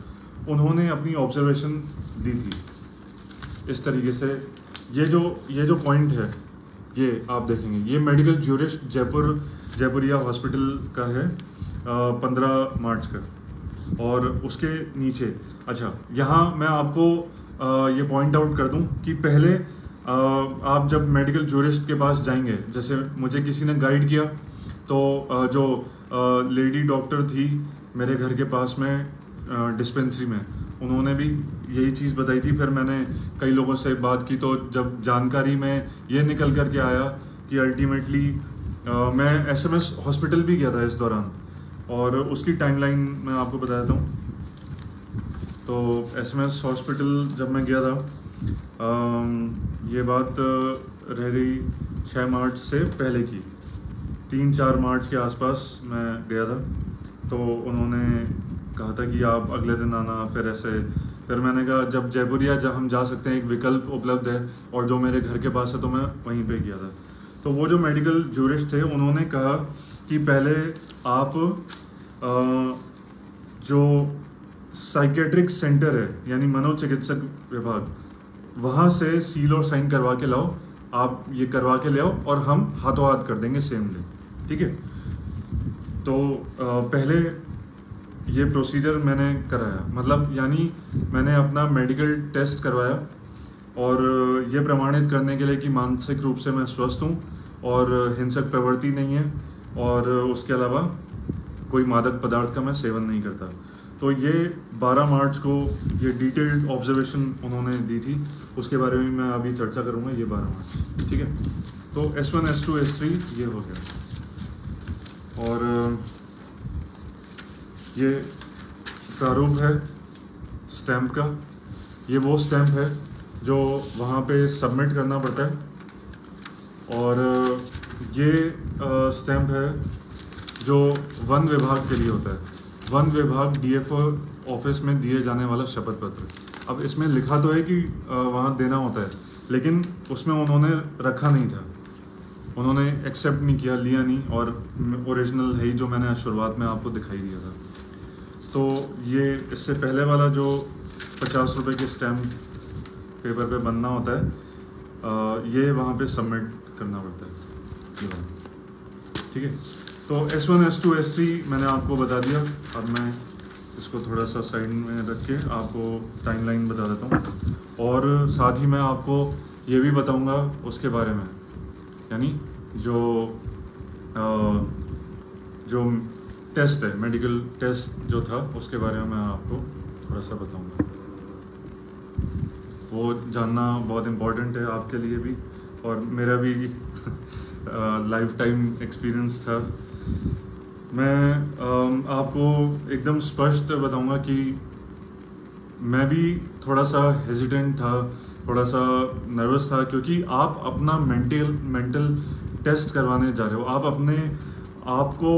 उन्होंने अपनी ऑब्जर्वेशन दी थी इस तरीके से। ये जो पॉइंट है, ये आप देखेंगे, ये मेडिकल ज्यूरिस्ट जयपुरिया हॉस्पिटल का है 15 मार्च का। और उसके नीचे, अच्छा यहाँ मैं आपको ये पॉइंट आउट कर दूं कि पहले आप जब मेडिकल ज्यूरिस्ट के पास जाएंगे, जैसे मुझे किसी ने गाइड किया, तो जो लेडी डॉक्टर थी मेरे घर के पास में डिस्पेंसरी में, उन्होंने भी यही चीज़ बताई थी। फिर मैंने कई लोगों से बात की, तो जब जानकारी में ये निकल कर के आया कि अल्टीमेटली मैं एसएमएस हॉस्पिटल भी गया था इस दौरान, और उसकी टाइमलाइन मैं आपको बता देता हूँ। तो एसएमएस हॉस्पिटल जब मैं गया था, ये बात रह गई 6 मार्च से पहले की, 3-4 मार्च के आसपास मैं गया था। तो उन्होंने कहा था कि आप अगले दिन आना। फिर मैंने कहा जब जयपुरिया जब हम जा सकते हैं, एक विकल्प उपलब्ध है और जो मेरे घर के पास है, तो मैं वहीं पे गया था। तो वो जो मेडिकल ज्यूरिस्ट थे, उन्होंने कहा कि पहले आप जो साइकेट्रिक सेंटर है, यानी मनोचिकित्सक विभाग, वहाँ से सील और साइन करवा के लाओ, आप ये करवा के ले आओ और हम हाथों हाथ कर देंगे सेम डे, ठीक है। तो पहले ये प्रोसीजर मैंने कराया, मतलब यानी मैंने अपना मेडिकल टेस्ट करवाया, और ये प्रमाणित करने के लिए कि मानसिक रूप से मैं स्वस्थ हूँ और हिंसक प्रवृत्ति नहीं है, और उसके अलावा कोई मादक पदार्थ का मैं सेवन नहीं करता। तो ये 12 मार्च को ये डिटेल्ड ऑब्जर्वेशन उन्होंने दी थी, उसके बारे में मैं अभी चर्चा करूँगा। ये 12 मार्च, ठीक है। तो S1, S2, S3 ये हो गया। और ये प्रारूप है स्टैम्प का। ये वो स्टैम्प है जो वहाँ पे सबमिट करना पड़ता है, और ये स्टैम्प है जो वन विभाग के लिए होता है। वन विभाग DFO ऑफिस में दिए जाने वाला शपथ पत्र। अब इसमें लिखा तो है कि वहाँ देना होता है, लेकिन उसमें उन्होंने रखा नहीं था, उन्होंने एक्सेप्ट नहीं किया, लिया नहीं, और ओरिजिनल है ही जो मैंने शुरुआत में आपको दिखाई दिया था। तो ये इससे पहले वाला जो 50 रुपये के स्टैम्प पेपर पे बनना होता है, ये वहाँ पे सबमिट करना पड़ता है, ठीक है। तो S1, S2, S3 मैंने आपको बता दिया। अब मैं इसको थोड़ा सा साइड में रख के आपको टाइमलाइन बता देता हूँ, और साथ ही मैं आपको ये भी बताऊँगा उसके बारे में, यानी जो टेस्ट है, मेडिकल टेस्ट जो था, उसके बारे में मैं आपको थोड़ा सा बताऊँगा। वो जानना बहुत इम्पोर्टेंट है आपके लिए भी, और मेरा भी लाइफ टाइम एक्सपीरियंस था। मैं आपको एकदम स्पष्ट बताऊंगा कि मैं भी थोड़ा सा हेजिटेंट था, थोड़ा सा नर्वस था, क्योंकि आप अपना मेंटल टेस्ट करवाने जा रहे हो। आप अपने आप को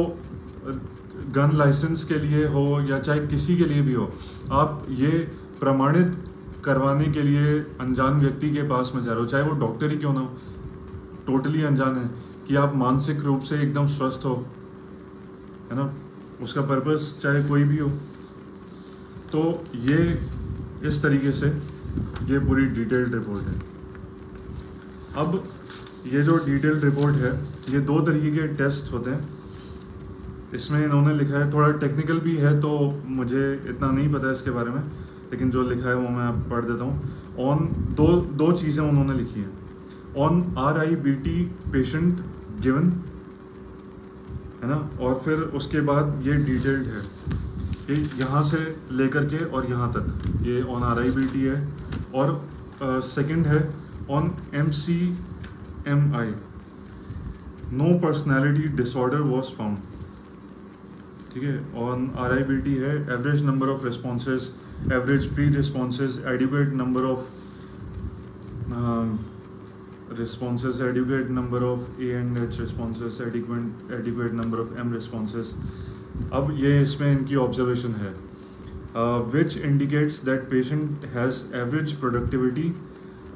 गन लाइसेंस के लिए हो या चाहे किसी के लिए भी हो, आप ये प्रमाणित करवाने के लिए अनजान व्यक्ति के पास में जा रहे हो, चाहे वो डॉक्टर ही क्यों ना हो, टोटली अनजान है, कि आप मानसिक रूप से एकदम स्वस्थ हो, है ना। उसका पर्पस चाहे कोई भी हो। तो ये इस तरीके से ये पूरी डिटेल्ड रिपोर्ट है। अब ये जो डिटेल्ड रिपोर्ट है, ये 2 तरीके के टेस्ट होते हैं। इसमें इन्होंने लिखा है, थोड़ा टेक्निकल भी है तो मुझे इतना नहीं पता है इसके बारे में, लेकिन जो लिखा है वो मैं पढ़ देता हूँ। दो चीज़ें उन्होंने लिखी हैं। ऑन RIBT पेशेंट गिवन, है ना। और फिर उसके बाद ये डिटेल्ड है, ये यहाँ से लेकर के और यहाँ तक ये ऑन RIBT है। और सेकंड है on MCMI, no personality disorder was found, ठीक है। ऑन RIBT है average number of responses, average pre responses, adequate number of responses, adequate number of A and H responses, adequate number of M responses. अब ये इसमें इनकी observation है, which indicates that patient has average productivity,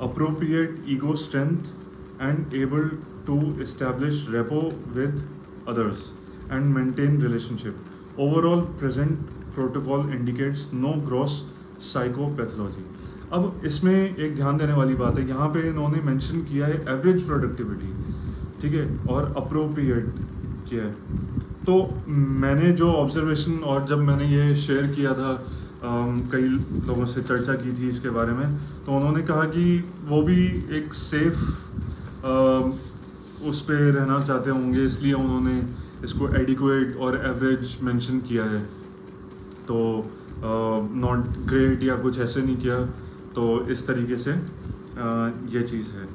appropriate ego strength and able to establish rapport with others and maintain relationship. Overall present protocol indicates no gross psychopathology. अब इसमें एक ध्यान देने वाली बात है, यहाँ पे इन्होंने मेंशन किया है एवरेज प्रोडक्टिविटी, ठीक है, और अप्रोप्रिएट किया है। तो मैंने जो ऑब्जर्वेशन और जब मैंने ये शेयर किया था, कई लोगों से चर्चा की थी इसके बारे में, तो उन्होंने कहा कि वो भी एक सेफ उस पे रहना चाहते होंगे, इसलिए उन्होंने इसको एडिक्वेट और एवरेज मेंशन किया है। तो नॉट ग्रेट या कुछ ऐसे नहीं किया, तो इस तरीके से ये चीज़ है,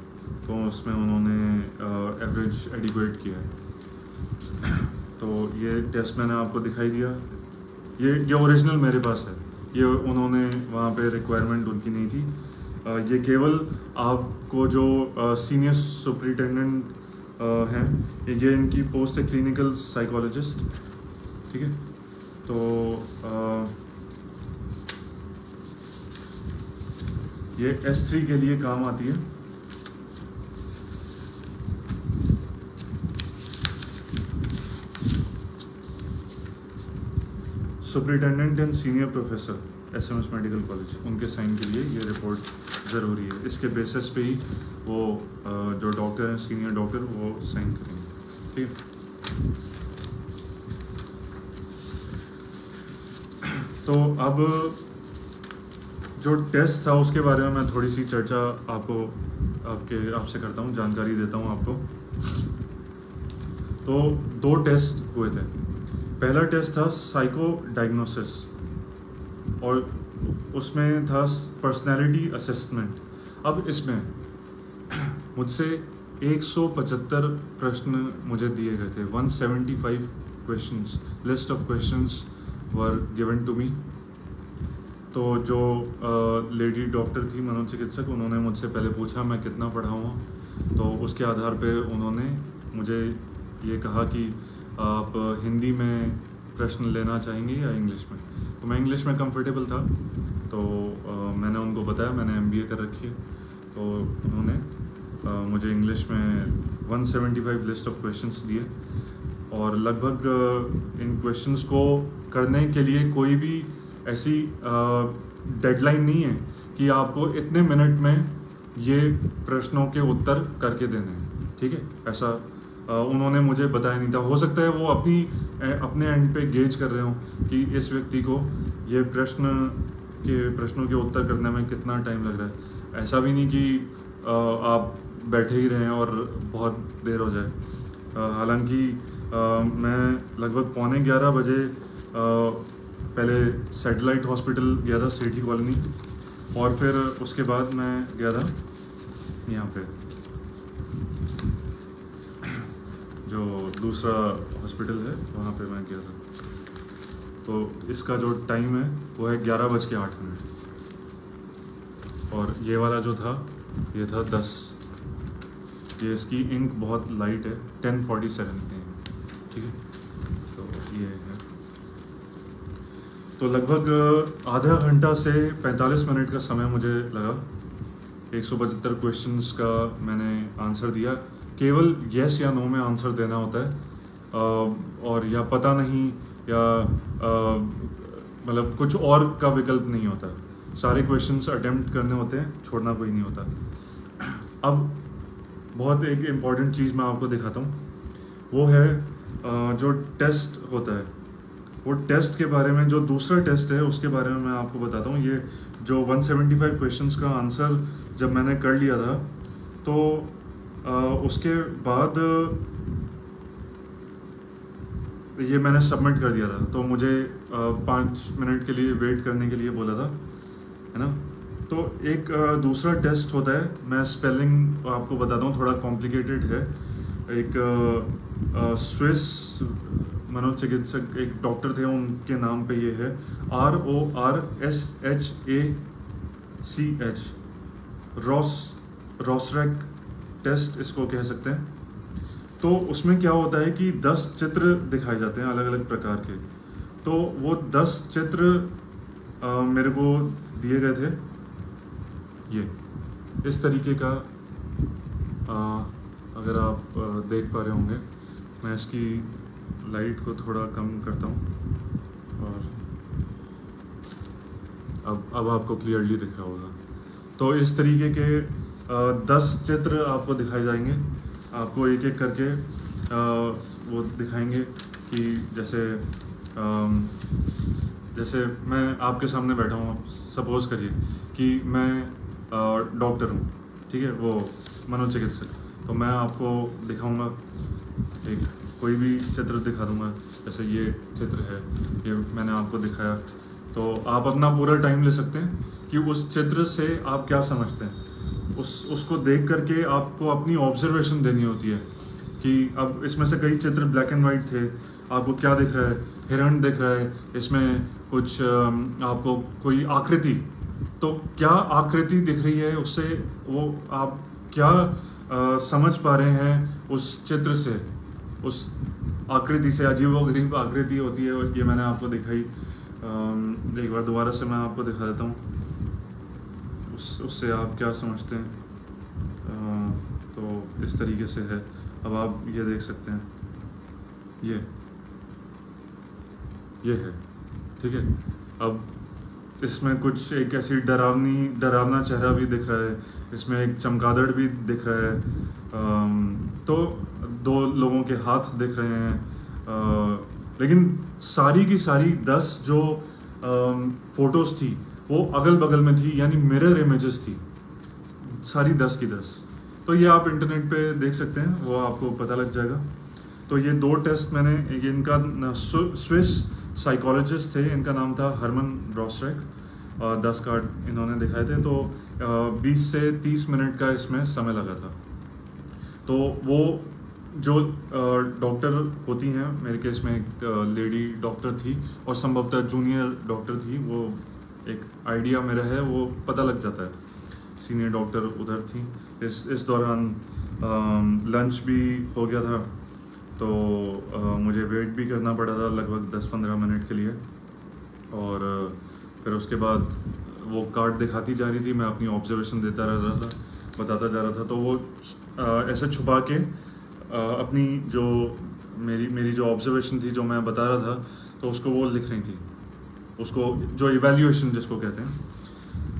तो उसमें उन्होंने एवरेज एडिक्वेट किया है। तो ये टेस्ट मैंने आपको दिखाई दिया, ये ओरिजिनल मेरे पास है, ये उन्होंने वहाँ पे रिक्वायरमेंट उनकी नहीं थी। ये केवल आपको जो सीनियर सुपरिटेंडेंट हैं, ये इनकी पोस्ट है क्लिनिकल साइकोलॉजिस्ट, ठीक है। तो ये S3 के लिए काम आती है। Superintendent and senior professor SMS medical college, उनके साइन के लिए ये रिपोर्ट ज़रूरी है। इसके बेसिस पे ही वो जो डॉक्टर हैं, सीनियर डॉक्टर, वो साइन करेंगे, ठीक है। तो अब जो टेस्ट था उसके बारे में मैं थोड़ी सी चर्चा आपसे करता हूँ, जानकारी देता हूँ आपको। तो 2 टेस्ट हुए थे। पहला टेस्ट था साइको डायग्नोसिस और उसमें था पर्सनैलिटी असेसमेंट। अब इसमें मुझसे 175 प्रश्न मुझे दिए गए थे, 175 questions, list of questions were given to me. तो जो लेडी डॉक्टर थी, मनोचिकित्सक, उन्होंने मुझसे पहले पूछा मैं कितना पढ़ा हुआ, तो उसके आधार पे उन्होंने मुझे ये कहा कि आप हिंदी में प्रश्न लेना चाहेंगे या इंग्लिश में। तो मैं इंग्लिश में कंफर्टेबल था, तो मैंने उनको बताया मैंने MBA कर रखी है। तो उन्होंने मुझे इंग्लिश में 175 लिस्ट ऑफ क्वेश्चंस दिए, और लगभग इन क्वेश्चंस को करने के लिए कोई भी ऐसी डेडलाइन नहीं है कि आपको इतने मिनट में ये प्रश्नों के उत्तर करके देने हैं, ठीक है। ऐसा उन्होंने मुझे बताया नहीं था। हो सकता है वो अपने एंड पे गेज कर रहे हो कि इस व्यक्ति को ये प्रश्नों के उत्तर करने में कितना टाइम लग रहा है। ऐसा भी नहीं कि आप बैठे ही रहें और बहुत देर हो जाए। हालांकि मैं लगभग 11:15 बजे पहले सैटेलाइट हॉस्पिटल गया था, सिटी कॉलोनी, और फिर उसके बाद मैं गया था यहाँ पे जो दूसरा हॉस्पिटल है, वहाँ पे मैं गया था। तो इसका जो टाइम है वो है 11:08, और ये वाला जो था ये था 10। ये इसकी इंक बहुत लाइट है, 10:47 AM, ठीक है। तो ये है, तो लगभग आधा घंटा से 45 मिनट का समय मुझे लगा। 175 क्वेश्चंस का मैंने आंसर दिया। केवल यस या नो में आंसर देना होता है, और या पता नहीं या मतलब कुछ और का विकल्प नहीं होता। सारे क्वेश्चंस अटेम्प्ट करने होते हैं, छोड़ना कोई नहीं होता। अब बहुत एक इम्पॉर्टेंट चीज़ मैं आपको दिखाता हूँ, वो है जो टेस्ट होता है, वो टेस्ट के बारे में, जो दूसरा टेस्ट है उसके बारे में मैं आपको बताता हूँ। ये जो 175 क्वेश्चंस का आंसर जब मैंने कर लिया था, तो उसके बाद ये मैंने सबमिट कर दिया था, तो मुझे 5 मिनट के लिए वेट करने के लिए बोला था, है ना। तो एक दूसरा टेस्ट होता है, मैं स्पेलिंग आपको बताता हूँ, थोड़ा कॉम्प्लिकेटेड है। एक स्विस मनोचिकित्सक एक डॉक्टर थे, उनके नाम पे ये है, RORSHACH, रॉसरैक टेस्ट इसको कह सकते हैं। तो उसमें क्या होता है कि 10 चित्र दिखाए जाते हैं अलग अलग प्रकार के। तो वो 10 चित्र मेरे को दिए गए थे, ये इस तरीके का। अगर आप देख पा रहे होंगे, मैं इसकी लाइट को थोड़ा कम करता हूँ, और अब आपको क्लियरली दिख रहा होगा। तो इस तरीके के 10 चित्र आपको दिखाए जाएंगे, आपको एक एक करके वो दिखाएंगे कि जैसे मैं आपके सामने बैठा हूँ, सपोज़ करिए कि मैं डॉक्टर हूँ, ठीक है, वो मनोचिकित्सक। तो मैं आपको दिखाऊंगा, एक कोई भी चित्र दिखा दूंगा, जैसे ये चित्र है, ये मैंने आपको दिखाया। तो आप अपना पूरा टाइम ले सकते हैं कि उस चित्र से आप क्या समझते हैं, उसको देख करके आपको अपनी ऑब्जर्वेशन देनी होती है कि अब इसमें से कई चित्र ब्लैक एंड वाइट थे, आपको क्या दिख रहा है, हिरण दिख रहा है, इसमें कुछ आपको कोई आकृति, तो क्या आकृति दिख रही है, उससे वो आप क्या समझ पा रहे हैं उस चित्र से, उस आकृति से। अजीबोगरीब आकृति होती है, ये मैंने आपको दिखाई। एक बार दोबारा से मैं आपको दिखा देता हूँ, उससे आप क्या समझते हैं। तो इस तरीके से है, अब आप ये देख सकते हैं, ये है, ठीक है। अब इसमें कुछ एक ऐसी डरावना चेहरा भी दिख रहा है, इसमें एक चमगादड़ भी दिख रहा है, तो 2 लोगों के हाथ दिख रहे हैं, लेकिन सारी की सारी 10 जो फोटोज़ थी वो अगल बगल में थी, यानी मिरर इमेजेस थी, सारी 10 की 10। तो ये आप इंटरनेट पे देख सकते हैं, वो आपको पता लग जाएगा। तो ये 2 टेस्ट मैंने, ये इनका स्विस साइकोलॉजिस्ट थे, इनका नाम था हरमन रॉसरैक, 10 कार्ड इन्होंने दिखाए थे। तो 20 से 30 मिनट का इसमें समय लगा था। तो वो जो डॉक्टर होती हैं, मेरे केस में एक लेडी डॉक्टर थी और संभवतः जूनियर डॉक्टर थी, वो एक आइडिया मेरा है, वो पता लग जाता है। सीनियर डॉक्टर उधर थी। इस दौरान लंच भी हो गया था, तो मुझे वेट भी करना पड़ा था लगभग 10-15 मिनट के लिए। और फिर उसके बाद वो कार्ड दिखाती जा रही थी, मैं अपनी ऑब्जर्वेशन देता रह रहा था, बताता जा रहा था। तो वो ऐसे छुपा के अपनी जो मेरी जो ऑब्जर्वेशन थी, जो मैं बता रहा था, तो उसको वो लिख रही थी, उसको जो इवैल्यूएशन जिसको कहते हैं।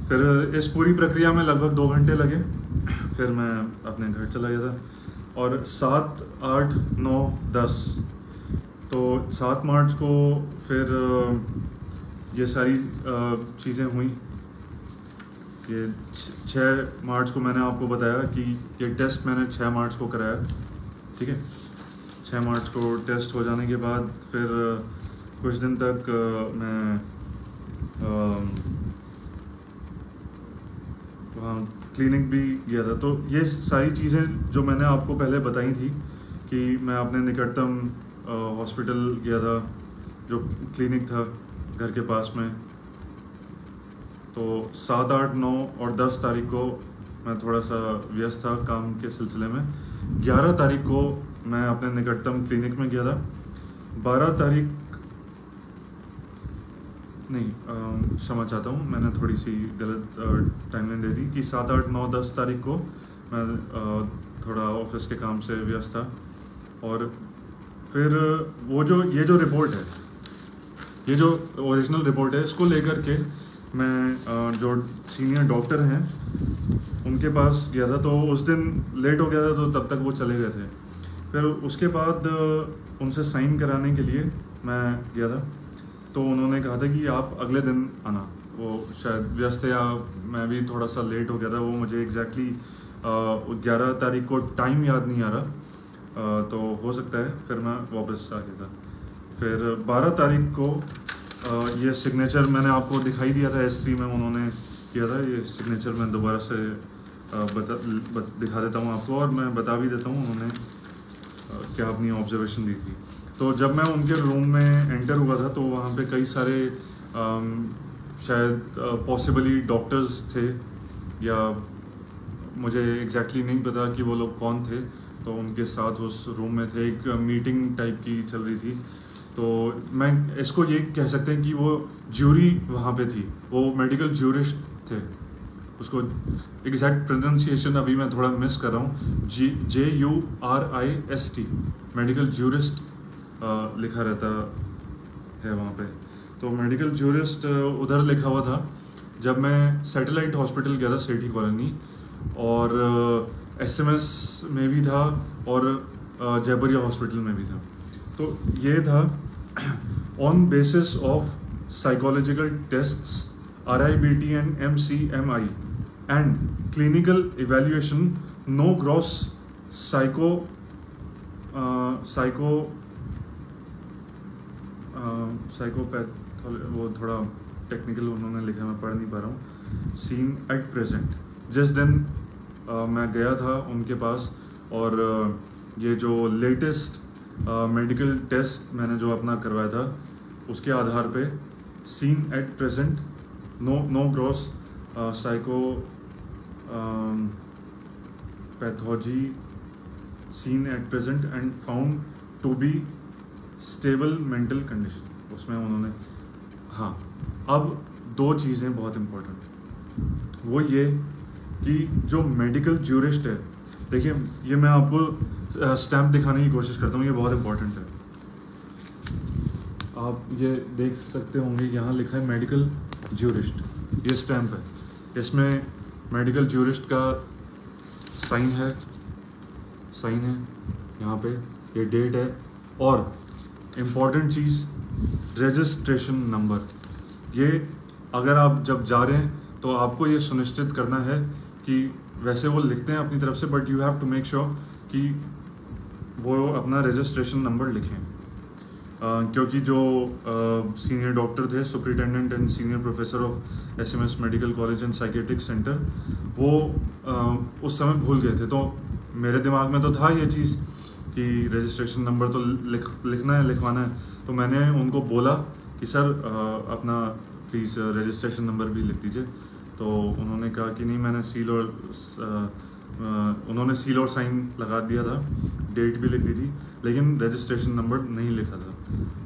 फिर इस पूरी प्रक्रिया में लगभग 2 घंटे लगे, फिर मैं अपने घर चला गया था। और 7, 8, 9, 10, तो 7 मार्च को फिर ये सारी चीज़ें हुई। ये 6 मार्च को मैंने आपको बताया कि ये टेस्ट मैंने 6 मार्च को कराया, ठीक है। 6 मार्च को टेस्ट हो जाने के बाद फिर कुछ दिन तक मैं वहाँ क्लिनिक भी गया था। तो ये सारी चीज़ें जो मैंने आपको पहले बताई थी कि मैं अपने निकटतम हॉस्पिटल गया था, जो क्लिनिक था घर के पास में। तो 7, 8, 9 और 10 तारीख को मैं थोड़ा सा व्यस्त था काम के सिलसिले में। 11 तारीख को मैं अपने निकटतम क्लिनिक में गया था। 12 तारीख नहीं, क्षमा चाहता हूँ, मैंने थोड़ी सी गलत टाइमलाइन दे दी कि 7, 8, 9, 10 तारीख को मैं थोड़ा ऑफिस के काम से व्यस्त था। और फिर ये जो रिपोर्ट है, ये जो ओरिजिनल रिपोर्ट है, इसको लेकर के मैं जो सीनियर डॉक्टर हैं उनके पास गया था। तो उस दिन लेट हो गया था, तो तब तक वो चले गए थे। फिर उसके बाद उनसे साइन कराने के लिए मैं गया था, तो उन्होंने कहा था कि आप अगले दिन आना। वो शायद व्यस्त है या मैं भी थोड़ा सा लेट हो गया था, वो मुझे एग्जैक्टली 11 तारीख को टाइम याद नहीं आ रहा, तो हो सकता है फिर मैं वापस आ गया था। फिर 12 तारीख को ये सिग्नेचर मैंने आपको दिखाई दिया था S3 में उन्होंने किया था। ये सिग्नेचर मैं दोबारा से दिखा देता हूँ आपको, और मैं बता भी देता हूँ उन्होंने क्या अपनी ऑब्जर्वेशन दी थी। तो जब मैं उनके रूम में एंटर हुआ था तो वहाँ पे कई सारे शायद पॉसिबली डॉक्टर्स थे, या मुझे एग्जैक्टली नहीं पता कि वो लोग कौन थे। तो उनके साथ उस रूम में थे, एक मीटिंग टाइप की चल रही थी। तो मैं इसको ये कह सकते हैं कि वो ज्यूरी वहाँ पे थी, वो मेडिकल ज्यूरिस्ट थे। उसको एग्जैक्ट प्रोनाउंसिएशन अभी मैं थोड़ा मिस कर रहा हूँ, JURIST, मेडिकल ज्यूरिस्ट लिखा रहता है वहाँ पे। तो मेडिकल ज्यूरिस्ट उधर लिखा हुआ था जब मैं सैटेलाइट हॉस्पिटल गया था, सेठी कॉलोनी, और SMS में भी था, और जयपुरिया हॉस्पिटल में भी था। तो ये था on basis of psychological tests RIBT and MCMI and clinical evaluation, no gross psychopath, वो थोड़ा टेक्निकल उन्होंने लिखा, मैं पढ़ नहीं पा रहा हूँ। सीन एट प्रेजेंट, जिस दिन मैं गया था उनके पास, और ये जो लेटेस्ट मेडिकल टेस्ट मैंने जो अपना करवाया था उसके आधार पे, seen at present, no gross psychopathology seen at present and found to be stable mental condition, उसमें उन्होंने। हाँ, अब 2 चीज़ें बहुत इम्पोर्टेंट, वो ये कि जो मेडिकल ज्यूरिस्ट है, देखिए ये मैं आपको स्टैम्प दिखाने की कोशिश करता हूँ, ये बहुत इम्पोर्टेंट है। आप ये देख सकते होंगे, यहाँ लिखा है मेडिकल ज्यूरिस्ट, ये स्टैम्प है, इसमें मेडिकल ज्यूरिस्ट का साइन है यहाँ पे, ये डेट है, और इम्पॉर्टेंट चीज़ रजिस्ट्रेशन नंबर। ये अगर आप जब जा रहे हैं तो आपको ये सुनिश्चित करना है कि, वैसे वो लिखते हैं अपनी तरफ से, but you have to make sure कि वो अपना रजिस्ट्रेशन नंबर लिखें, क्योंकि जो सीनियर डॉक्टर थे, superintendent and senior professor of SMS medical college and psychiatric centre, वो उस समय भूल गए थे। तो मेरे दिमाग में तो था ये चीज़ कि रजिस्ट्रेशन नंबर तो लिखवाना है, तो मैंने उनको बोला कि सर अपना प्लीज़ रजिस्ट्रेशन नंबर भी लिख दीजिए। तो उन्होंने कहा कि नहीं, मैंने उन्होंने सील और साइन लगा दिया था, डेट भी लिख दी थी, लेकिन रजिस्ट्रेशन नंबर नहीं लिखा था।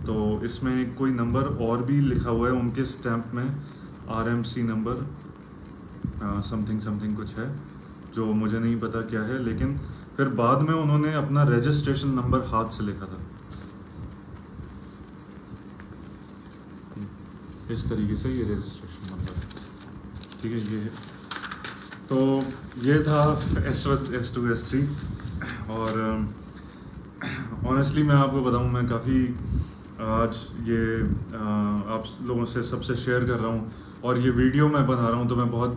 तो इसमें कोई नंबर और भी लिखा हुआ है उनके स्टैम्प में, RMC नंबर समथिंग कुछ है, जो मुझे नहीं पता क्या है, लेकिन फिर बाद में उन्होंने अपना रजिस्ट्रेशन नंबर हाथ से लिखा था, इस तरीके से, ये रजिस्ट्रेशन नंबर है, ठीक है। ये है, तो ये था S1 S2 S3, और ऑनेस्टली मैं आपको बताऊं, मैं काफ़ी आज ये आप लोगों से सबसे शेयर कर रहा हूं, और ये वीडियो मैं बना रहा हूं, तो मैं बहुत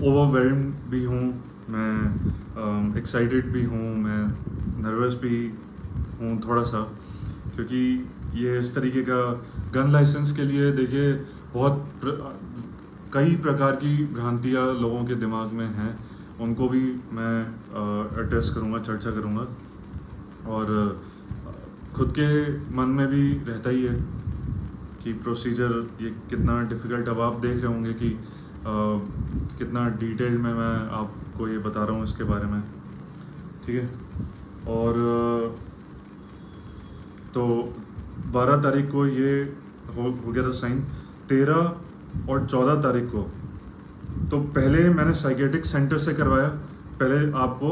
ओवरवेल्म्ड भी हूं, मैं एक्साइटेड भी हूं, मैं नर्वस भी हूं थोड़ा सा, क्योंकि ये इस तरीके का गन लाइसेंस के लिए, देखिए कई प्रकार की भ्रांतियाँ लोगों के दिमाग में हैं, उनको भी मैं एड्रेस करूँगा, चर्चा करूँगा, और खुद के मन में भी रहता ही है कि प्रोसीजर ये कितना डिफ़िकल्ट। अब आप देख रहे होंगे कि कितना डिटेल में मैं आपको ये बता रहा हूँ इसके बारे में, ठीक है। और तो 12 तारीख को ये हो गया था साइन, 13 और 14 तारीख को, तो पहले मैंने साइकेट्रिक सेंटर से करवाया। पहले आपको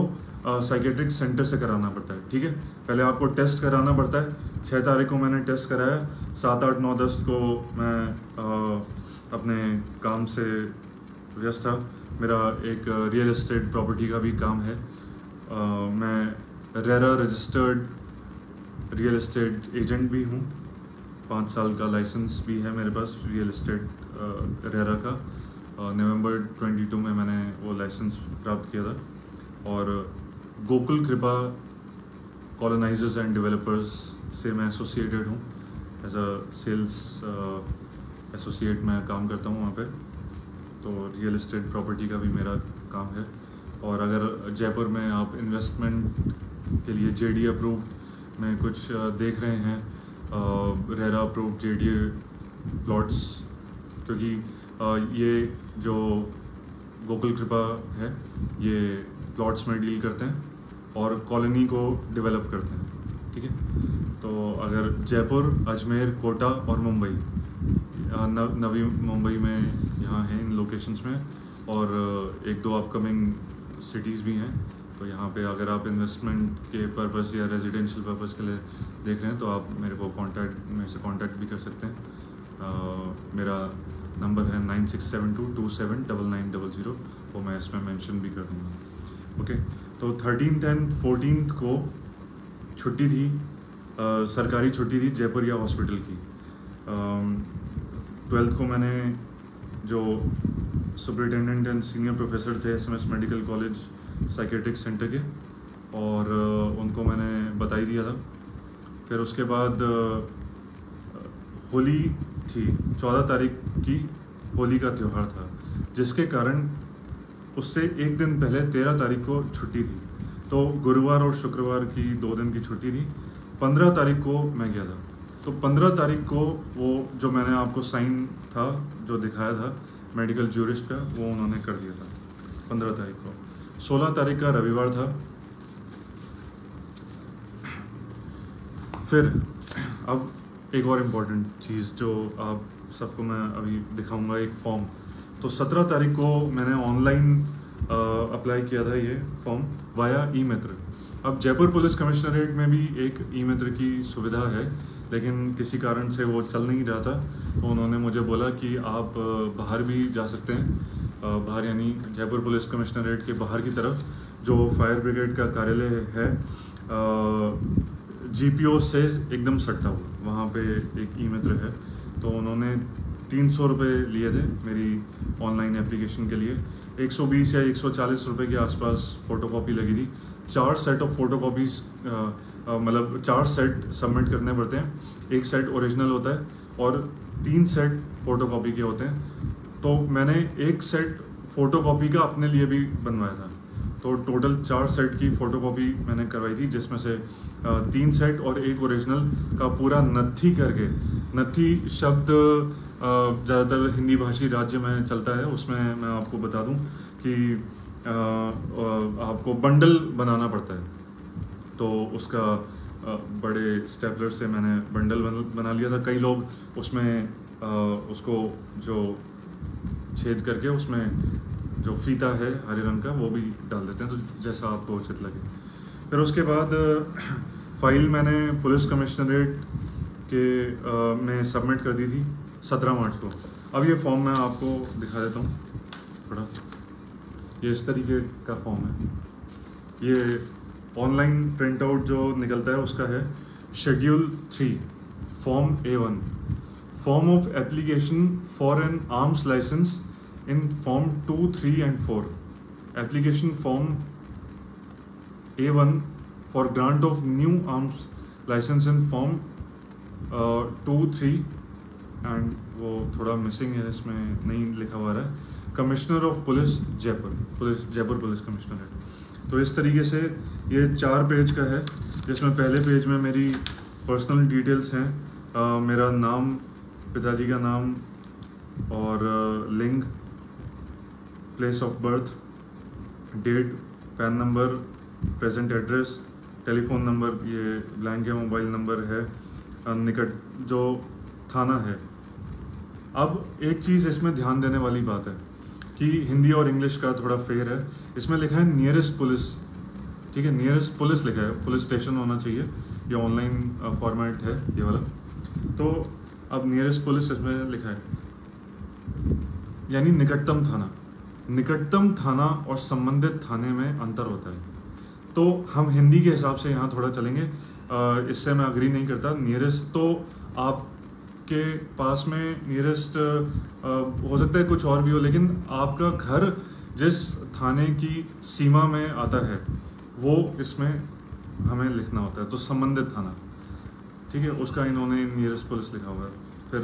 साइकेट्रिक सेंटर से कराना पड़ता है, ठीक है, पहले आपको टेस्ट कराना पड़ता है। 6 तारीख को मैंने टेस्ट कराया, 7, 8, 9, 10 को मैं अपने काम से व्यस्त था। मेरा एक रियल एस्टेट प्रॉपर्टी का भी काम है, मैं RERA registered real estate agent भी हूँ, 5 साल का लाइसेंस भी है मेरे पास रियल एस्टेट रेरा का, नवंबर 22 में मैंने वो लाइसेंस प्राप्त किया था। और गोकुल कृपा कॉलोनाइजर्स एंड डेवलपर्स से मैं एसोसिएटेड हूँ, एज अ सेल्स एसोसिएट मैं काम करता हूँ वहाँ पे। तो रियल एस्टेट प्रॉपर्टी का भी मेरा काम है। और अगर जयपुर में आप इन्वेस्टमेंट के लिए जेडी अप्रूव्ड में कुछ देख रहे हैं, रेरा अप्रूव्ड जेडी प्लॉट्स, क्योंकि ये जो गोकुल कृपा है ये प्लॉट्स में डील करते हैं और कॉलोनी को डेवलप करते हैं, ठीक है। तो अगर जयपुर, अजमेर, कोटा और मुंबई, नवी मुंबई में यहाँ हैं इन लोकेशंस में, और एक दो अपकमिंग सिटीज़ भी हैं। तो यहाँ पे अगर आप इन्वेस्टमेंट के पर्पस या रेजिडेंशियल पर्पस के लिए देख रहे हैं तो आप मेरे को कांटेक्ट भी कर सकते हैं। मेरा नंबर है 9672279900, वो मैं इसमें मेंशन भी कर दूँगा। ओके, तो 13th एंड 14th को छुट्टी थी, सरकारी छुट्टी थी जयपुरिया हॉस्पिटल की। 12th को मैंने जो सुपरिटेंडेंट एंड सीनियर प्रोफेसर थे SMS medical college psychiatric centre के, और उनको मैंने बता ही दिया था। फिर उसके बाद होली थी, 14 तारीख की होली का त्यौहार था, जिसके कारण उससे एक दिन पहले 13 तारीख को छुट्टी थी। तो गुरुवार और शुक्रवार की 2 दिन की छुट्टी थी। 15 तारीख को मैं गया था। तो 15 तारीख को वो जो मैंने आपको साइन था जो दिखाया था मेडिकल ज्यूरिस्ट का, वो उन्होंने कर दिया था 15 तारीख को। 16 तारीख का रविवार था। फिर अब एक और इम्पॉर्टेंट चीज़ जो आप सबको मैं अभी दिखाऊंगा, एक फॉर्म। तो 17 तारीख को मैंने ऑनलाइन अप्लाई किया था ये फॉर्म वाया ई मित्र। अब जयपुर पुलिस कमिश्नरेट में भी एक ई मित्र की सुविधा है, लेकिन किसी कारण से वो चल नहीं रहा था। तो उन्होंने मुझे बोला कि आप बाहर भी जा सकते हैं, बाहर यानी जयपुर पुलिस कमिश्नरेट के बाहर की तरफ जो फायर ब्रिगेड का कार्यालय है, जीपीओ से एकदम सटता हुआ, वहाँ पे एक ई मित्र है। तो उन्होंने 300 रुपये लिए थे मेरी ऑनलाइन एप्लीकेशन के लिए। 120 या 140 रुपये के आसपास फ़ोटोकॉपी लगी थी। 4 सेट ऑफ फ़ोटोकॉपीज़, मतलब 4 सेट सबमिट करने पड़ते हैं। एक सेट ओरिजिनल होता है और 3 सेट फ़ोटोकॉपी के होते हैं। तो मैंने एक सेट फ़ोटोकॉपी का अपने लिए भी बनवाया था। तो टोटल 4 सेट की फ़ोटोकॉपी मैंने करवाई थी, जिसमें से 3 सेट और एक ओरिजिनल का पूरा नत्थी करके, नत्थी शब्द ज़्यादातर हिंदी भाषी राज्य में चलता है। उसमें मैं आपको बता दूं कि आपको बंडल बनाना पड़ता है। तो उसका बड़े स्टेपलर से मैंने बंडल बना लिया था। कई लोग उसमें उसको जो छेद करके उसमें जो फीता है हरे रंग का वो भी डाल देते हैं, तो जैसा आपको उचित लगे। फिर उसके बाद फाइल मैंने पुलिस कमिश्नरेट के में सबमिट कर दी थी 17 मार्च को। अब ये फॉर्म मैं आपको दिखा देता हूँ थोड़ा। ये इस तरीके का फॉर्म है। ये ऑनलाइन प्रिंट आउट जो निकलता है उसका है schedule 3 form A1, form of application for an arms licence in form 2, 3 and 4. Application form A1 for grant of new arms license in form 2, 3 and वो थोड़ा मिसिंग है, इसमें नहीं लिखा हुआ है, commissioner of police Jaipur police commissionerate. तो इस तरीके से ये 4 पेज का है, जिसमें पहले पेज में मेरी पर्सनल डिटेल्स हैं, मेरा नाम, पिताजी का नाम और लिंग, place of birth, date, PAN number, present address, telephone number, ये ब्लैंक है, मोबाइल नंबर है, निकट जो थाना है। अब एक चीज़ इसमें ध्यान देने वाली बात है कि हिंदी और इंग्लिश का थोड़ा फेर है। इसमें लिखा है नियरेस्ट पुलिस, ठीक है, नियरेस्ट पुलिस लिखा है, पुलिस स्टेशन होना चाहिए। ये ऑनलाइन फॉर्मेट है ये वाला। तो अब नियरेस्ट पुलिस इसमें लिखा है, यानी निकटतम थाना। निकटतम थाना और संबंधित थाने में अंतर होता है। तो हम हिंदी के हिसाब से यहाँ थोड़ा चलेंगे, इससे मैं अग्री नहीं करता। नियरेस्ट तो आप आपके पास में नियरेस्ट हो सकता है कुछ और भी हो, लेकिन आपका घर जिस थाने की सीमा में आता है वो इसमें हमें लिखना होता है, तो संबंधित थाना, ठीक है, उसका इन्होंने नियरेस्ट पुलिस लिखा हुआ है। फिर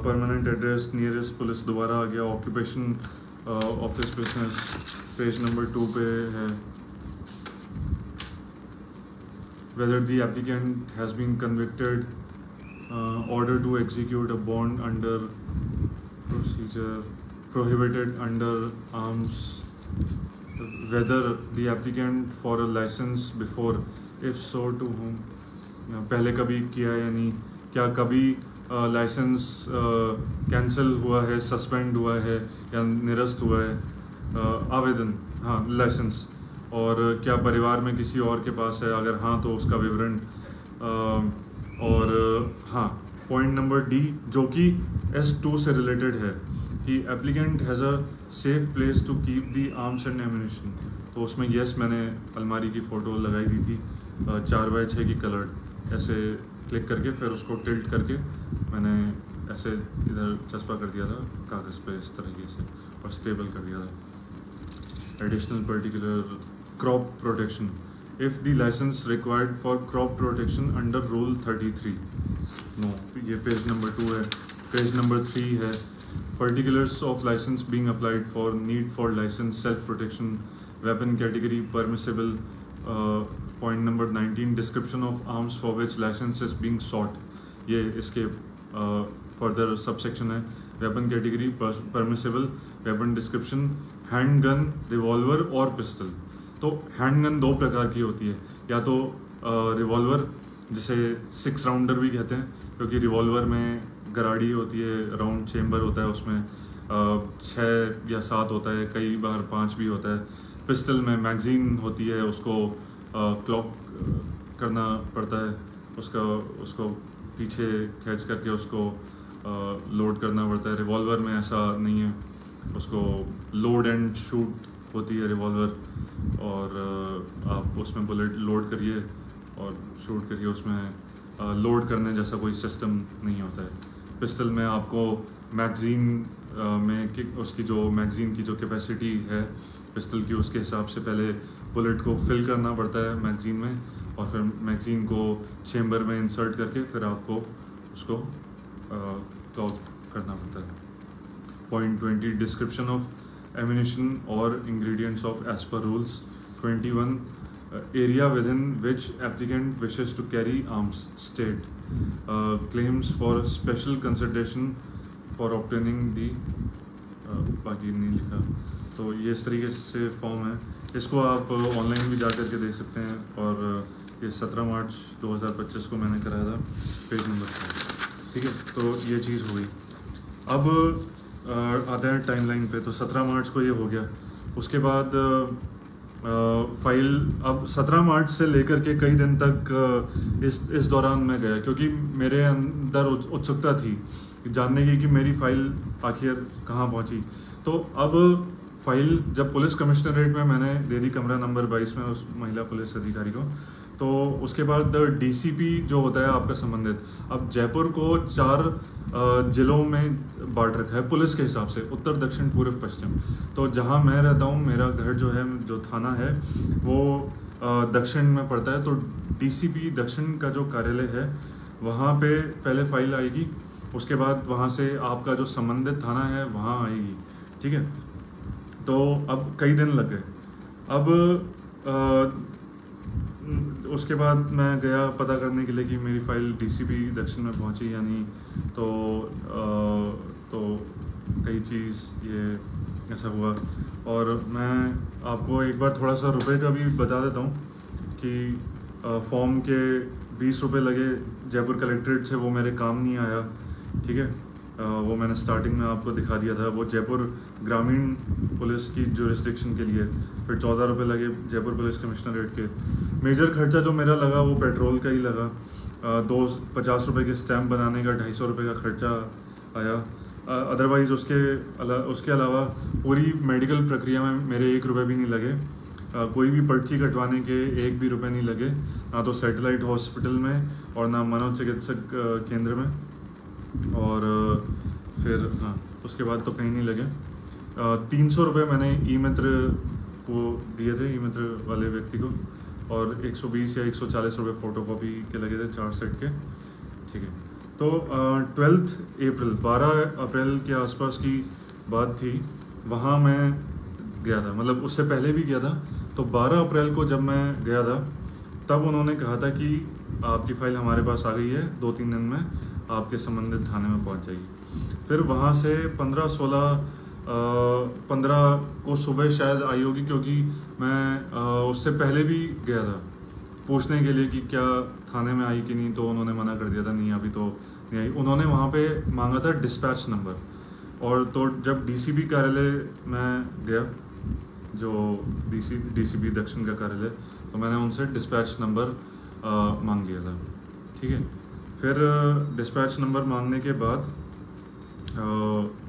परमानेंट एड्रेस, नियरेस्ट पुलिस दोबारा आ गया। Occupation office business page number 2 पे है। Whether the applicant has been convicted, order to execute a bond under procedure prohibited under arms, whether the applicant for a license before, if so to whom, पहले कभी किया है या नहीं, क्या कभी लाइसेंस कैंसिल हुआ है, सस्पेंड हुआ है या निरस्त हुआ है। आवेदन, हाँ, लाइसेंस, और क्या परिवार में किसी और के पास है, अगर हाँ तो उसका विवरण। और हाँ, पॉइंट नंबर डी जो कि S2 से रिलेटेड है कि applicant has a safe place to keep the arms and ammunition, तो उसमें यस मैंने अलमारी की फ़ोटो लगाई दी थी 4x6 की कलर्ड, ऐसे क्लिक करके फिर उसको टिल्ट करके मैंने ऐसे इधर चस्पा कर दिया था कागज़ पे इस तरीके से और स्टेबल कर दिया था। Additional particular crop protection, if the licence required for crop protection under rule 33, no, ये पेज नंबर 2 है। पेज नंबर 3 है particulars of licence being applied for need for licence self protection, weapon category permissible. Point number 19 description of arms for which licence is being sought, ये इसके further subsection है। Weapon category permissible, weapon description handgun, revolver और pistol. तो hand gun 2 प्रकार की होती है, या तो रिवॉल्वर जिसे 6 राउंडर भी कहते हैं, क्योंकि रिवॉल्वर में गराड़ी होती है, राउंड चेम्बर होता है, उसमें 6 या 7 होता है, कई बार 5 भी होता है। पिस्टल में मैगज़ीन होती है, उसको क्लॉक करना पड़ता है, उसको पीछे खींच करके उसको लोड करना पड़ता है। रिवॉल्वर में ऐसा नहीं है, उसको लोड एंड शूट होती है रिवॉल्वर, और आप उसमें बुलेट लोड करिए और शूट करिए, उसमें लोड करने जैसा कोई सिस्टम नहीं होता है। पिस्टल में आपको मैगज़ीन में उसकी जो मैगज़ीन की जो कैपेसिटी है पिस्टल की, उसके हिसाब से पहले बुलेट को फिल करना पड़ता है मैगज़ीन में, और फिर मैगज़ीन को चेम्बर में इंसर्ट करके फिर आपको उसको क्लॉक करना पड़ता है। पॉइंट 20 डिस्क्रिप्शन ऑफ एम्यूनिशन और ingredients of as per rules 21 area within which applicant wishes to carry arms, state claims for special consideration for obtaining the, बाकी नहीं लिखा। तो ये इस तरीके से फॉर्म है, इसको आप ऑनलाइन भी जा कर के देख सकते हैं, और ये 17 मार्च 2025 को मैंने कराया था, पेज नंबर 4, ठीक है। तो ये चीज़ हो गई। अब आते हैं टाइमलाइन पे। तो 17 मार्च को ये हो गया, उसके बाद फाइल अब 17 मार्च से लेकर के कई दिन तक इस दौरान मैं गया, क्योंकि मेरे अंदर उत्सुकता थी जानने की कि मेरी फ़ाइल आखिर कहाँ पहुँची। तो अब फाइल जब पुलिस कमिश्नरेट में मैंने दे दी, कमरा नंबर 22 में, उस महिला पुलिस अधिकारी को, तो उसके बाद DCP जो होता है आपका संबंधित, अब जयपुर को 4 ज़िलों में बांट रखा है पुलिस के हिसाब से, उत्तर, दक्षिण, पूर्व, पश्चिम। तो जहाँ मैं रहता हूँ, मेरा घर जो है, जो थाना है वो दक्षिण में पड़ता है, तो DCP दक्षिण का जो कार्यालय है वहाँ पे पहले फाइल आएगी, उसके बाद वहाँ से आपका जो संबंधित थाना है वहाँ आएगी, ठीक है। तो अब कई दिन लग गए। अब उसके बाद मैं गया पता करने के लिए कि मेरी फ़ाइल DCP दक्षिण में पहुंची या नहीं। तो कई चीज़ ये ऐसा हुआ, और मैं आपको एक बार थोड़ा सा रुपए का भी बता देता हूँ कि फॉर्म के 20 रुपये लगे जयपुर कलेक्ट्रेट से, वो मेरे काम नहीं आया, ठीक है। वो मैंने स्टार्टिंग में आपको दिखा दिया था, वो जयपुर ग्रामीण पुलिस की जुरिस्डिक्शन के लिए। फिर 14 रुपये लगे जयपुर पुलिस कमिश्नरेट के। मेजर खर्चा जो मेरा लगा वो पेट्रोल का ही लगा, 50 रुपये के स्टैम्प बनाने का 250 रुपये का खर्चा आया। अदरवाइज़ उसके अलावा पूरी मेडिकल प्रक्रिया में मेरे 1 रुपये भी नहीं लगे, कोई भी पर्ची कटवाने के 1 भी रुपये नहीं लगे, ना तो सैटेलाइट हॉस्पिटल में और ना मनोचिकित्सक केंद्र में। और फिर हाँ, उसके बाद तो कहीं नहीं लगे। 300 रुपये मैंने ई मित्र को दिए थे, ई मित्र वाले व्यक्ति को, और 120 या 140 रुपये फ़ोटो कॉपी के लगे थे 4 सेट के। ठीक है, तो 12 अप्रैल के आसपास की बात थी। वहाँ मैं गया था, मतलब उससे पहले भी गया था। तो 12 अप्रैल को जब मैं गया था, तब उन्होंने कहा था कि आपकी फ़ाइल हमारे पास आ गई है, 2-3 दिन में आपके संबंधित थाने में पहुंच जाएगी। फिर वहाँ से 15 को सुबह शायद आई होगी, क्योंकि मैं उससे पहले भी गया था पूछने के लिए कि क्या थाने में आई कि नहीं, तो उन्होंने मना कर दिया था, नहीं अभी तो नहीं आई। उन्होंने वहाँ पे मांगा था डिस्पैच नंबर, और तो जब डीसीपी कार्यालय में गया, जो डीसीपी दक्षिण का कार्यालय, तो मैंने उनसे डिस्पैच नंबर मांग लिया था। ठीक है, फिर डिस्पैच नंबर मांगने के बाद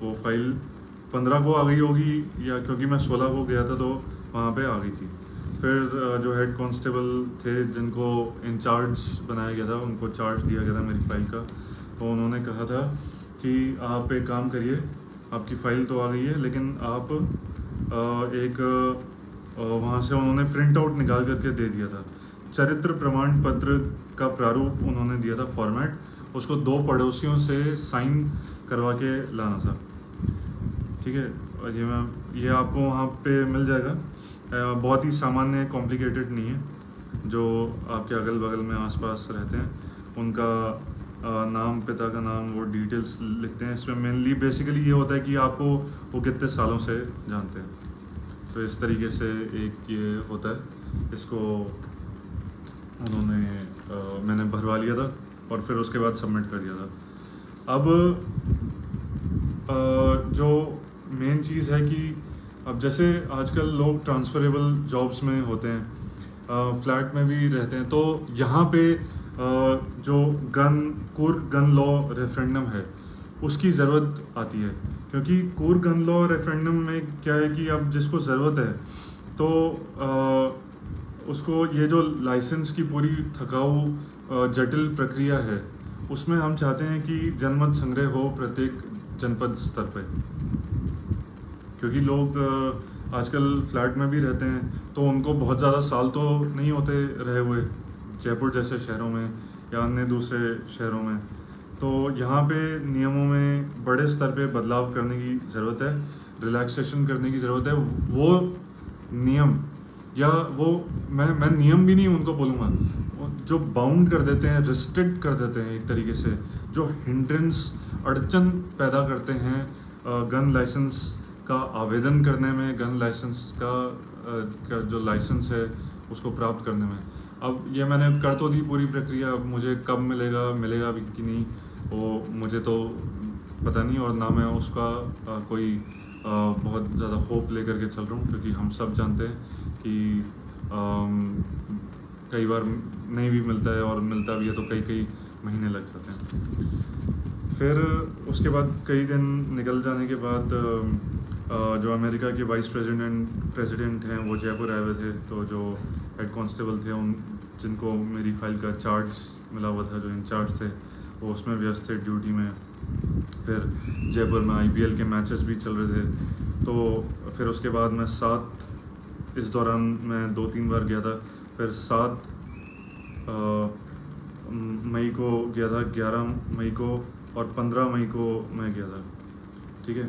वो फाइल 15 को आ गई होगी, या क्योंकि मैं 16 को गया था तो वहाँ पे आ गई थी। फिर जो हेड कांस्टेबल थे जिनको इंचार्ज बनाया गया था, उनको चार्ज दिया गया था मेरी फ़ाइल का, तो उन्होंने कहा था कि आप एक काम करिए, आपकी फ़ाइल तो आ गई है, लेकिन आप वहाँ से उन्होंने प्रिंट आउट निकाल करके दे दिया था। चरित्र प्रमाण पत्र का प्रारूप उन्होंने दिया था फॉर्मेट, उसको 2 पड़ोसियों से साइन करवा के लाना था। ठीक है, और ये आपको वहाँ पे मिल जाएगा। बहुत ही सामान्य, कॉम्प्लिकेटेड नहीं है। जो आपके अगल बगल में आसपास रहते हैं उनका नाम, पिता का नाम, वो डिटेल्स लिखते हैं। इसमें मेनली बेसिकली ये होता है कि आपको वो कितने सालों से जानते हैं। तो इस तरीके से एक ये होता है। इसको मैंने भरवा लिया था और फिर उसके बाद सबमिट कर दिया था। अब जो मेन चीज़ है कि अब जैसे आजकल लोग ट्रांसफरेबल जॉब्स में होते हैं, फ्लैट में भी रहते हैं, तो यहाँ पे जो कोर गन लॉ रेफरेंडम है उसकी ज़रूरत आती है। क्योंकि कोर गन लॉ रेफरेंडम में क्या है कि अब जिसको ज़रूरत है तो उसको ये जो लाइसेंस की पूरी थकाऊ जटिल प्रक्रिया है, उसमें हम चाहते हैं कि जनमत संग्रह हो प्रत्येक जनपद स्तर पे। क्योंकि लोग आजकल फ्लैट में भी रहते हैं, तो उनको बहुत ज़्यादा साल तो नहीं होते रहे हुए जयपुर जैसे शहरों में या अन्य दूसरे शहरों में। तो यहाँ पे नियमों में बड़े स्तर पे बदलाव करने की ज़रूरत है, रिलैक्सेशन करने की ज़रूरत है। वो नियम, या वो मैं नियम भी नहीं उनको बोलूँगा, जो बाउंड कर देते हैं, रिस्ट्रिक्ट कर देते हैं एक तरीके से, जो हिंड्रेंस, अड़चन पैदा करते हैं गन लाइसेंस का आवेदन करने में, गन लाइसेंस का जो लाइसेंस है उसको प्राप्त करने में। अब ये मैंने कर तो दी पूरी प्रक्रिया, अब मुझे कब मिलेगा भी कि नहीं वो मुझे तो पता नहीं, और ना मैं उसका कोई बहुत ज़्यादा होप लेकर के चल रहा हूँ। क्योंकि हम सब जानते हैं कि कई बार नहीं भी मिलता है, और मिलता भी है तो कई महीने लग जाते हैं। फिर उसके बाद कई दिन निकल जाने के बाद जो अमेरिका के वाइस प्रेसिडेंट हैं वो जयपुर आए हुए थे। तो जो हेड कांस्टेबल थे, उन जिनको मेरी फ़ाइल का चार्ज मिला हुआ था, जो इंचार्ज थे, वो उसमें व्यस्त थे ड्यूटी में। फिर जयपुर में आईपीएल के मैचेस भी चल रहे थे। तो फिर उसके बाद मैं इस दौरान मैं 2-3 बार गया था। फिर 7 मई को गया था, 11 मई को, और 15 मई को मैं गया था। ठीक है,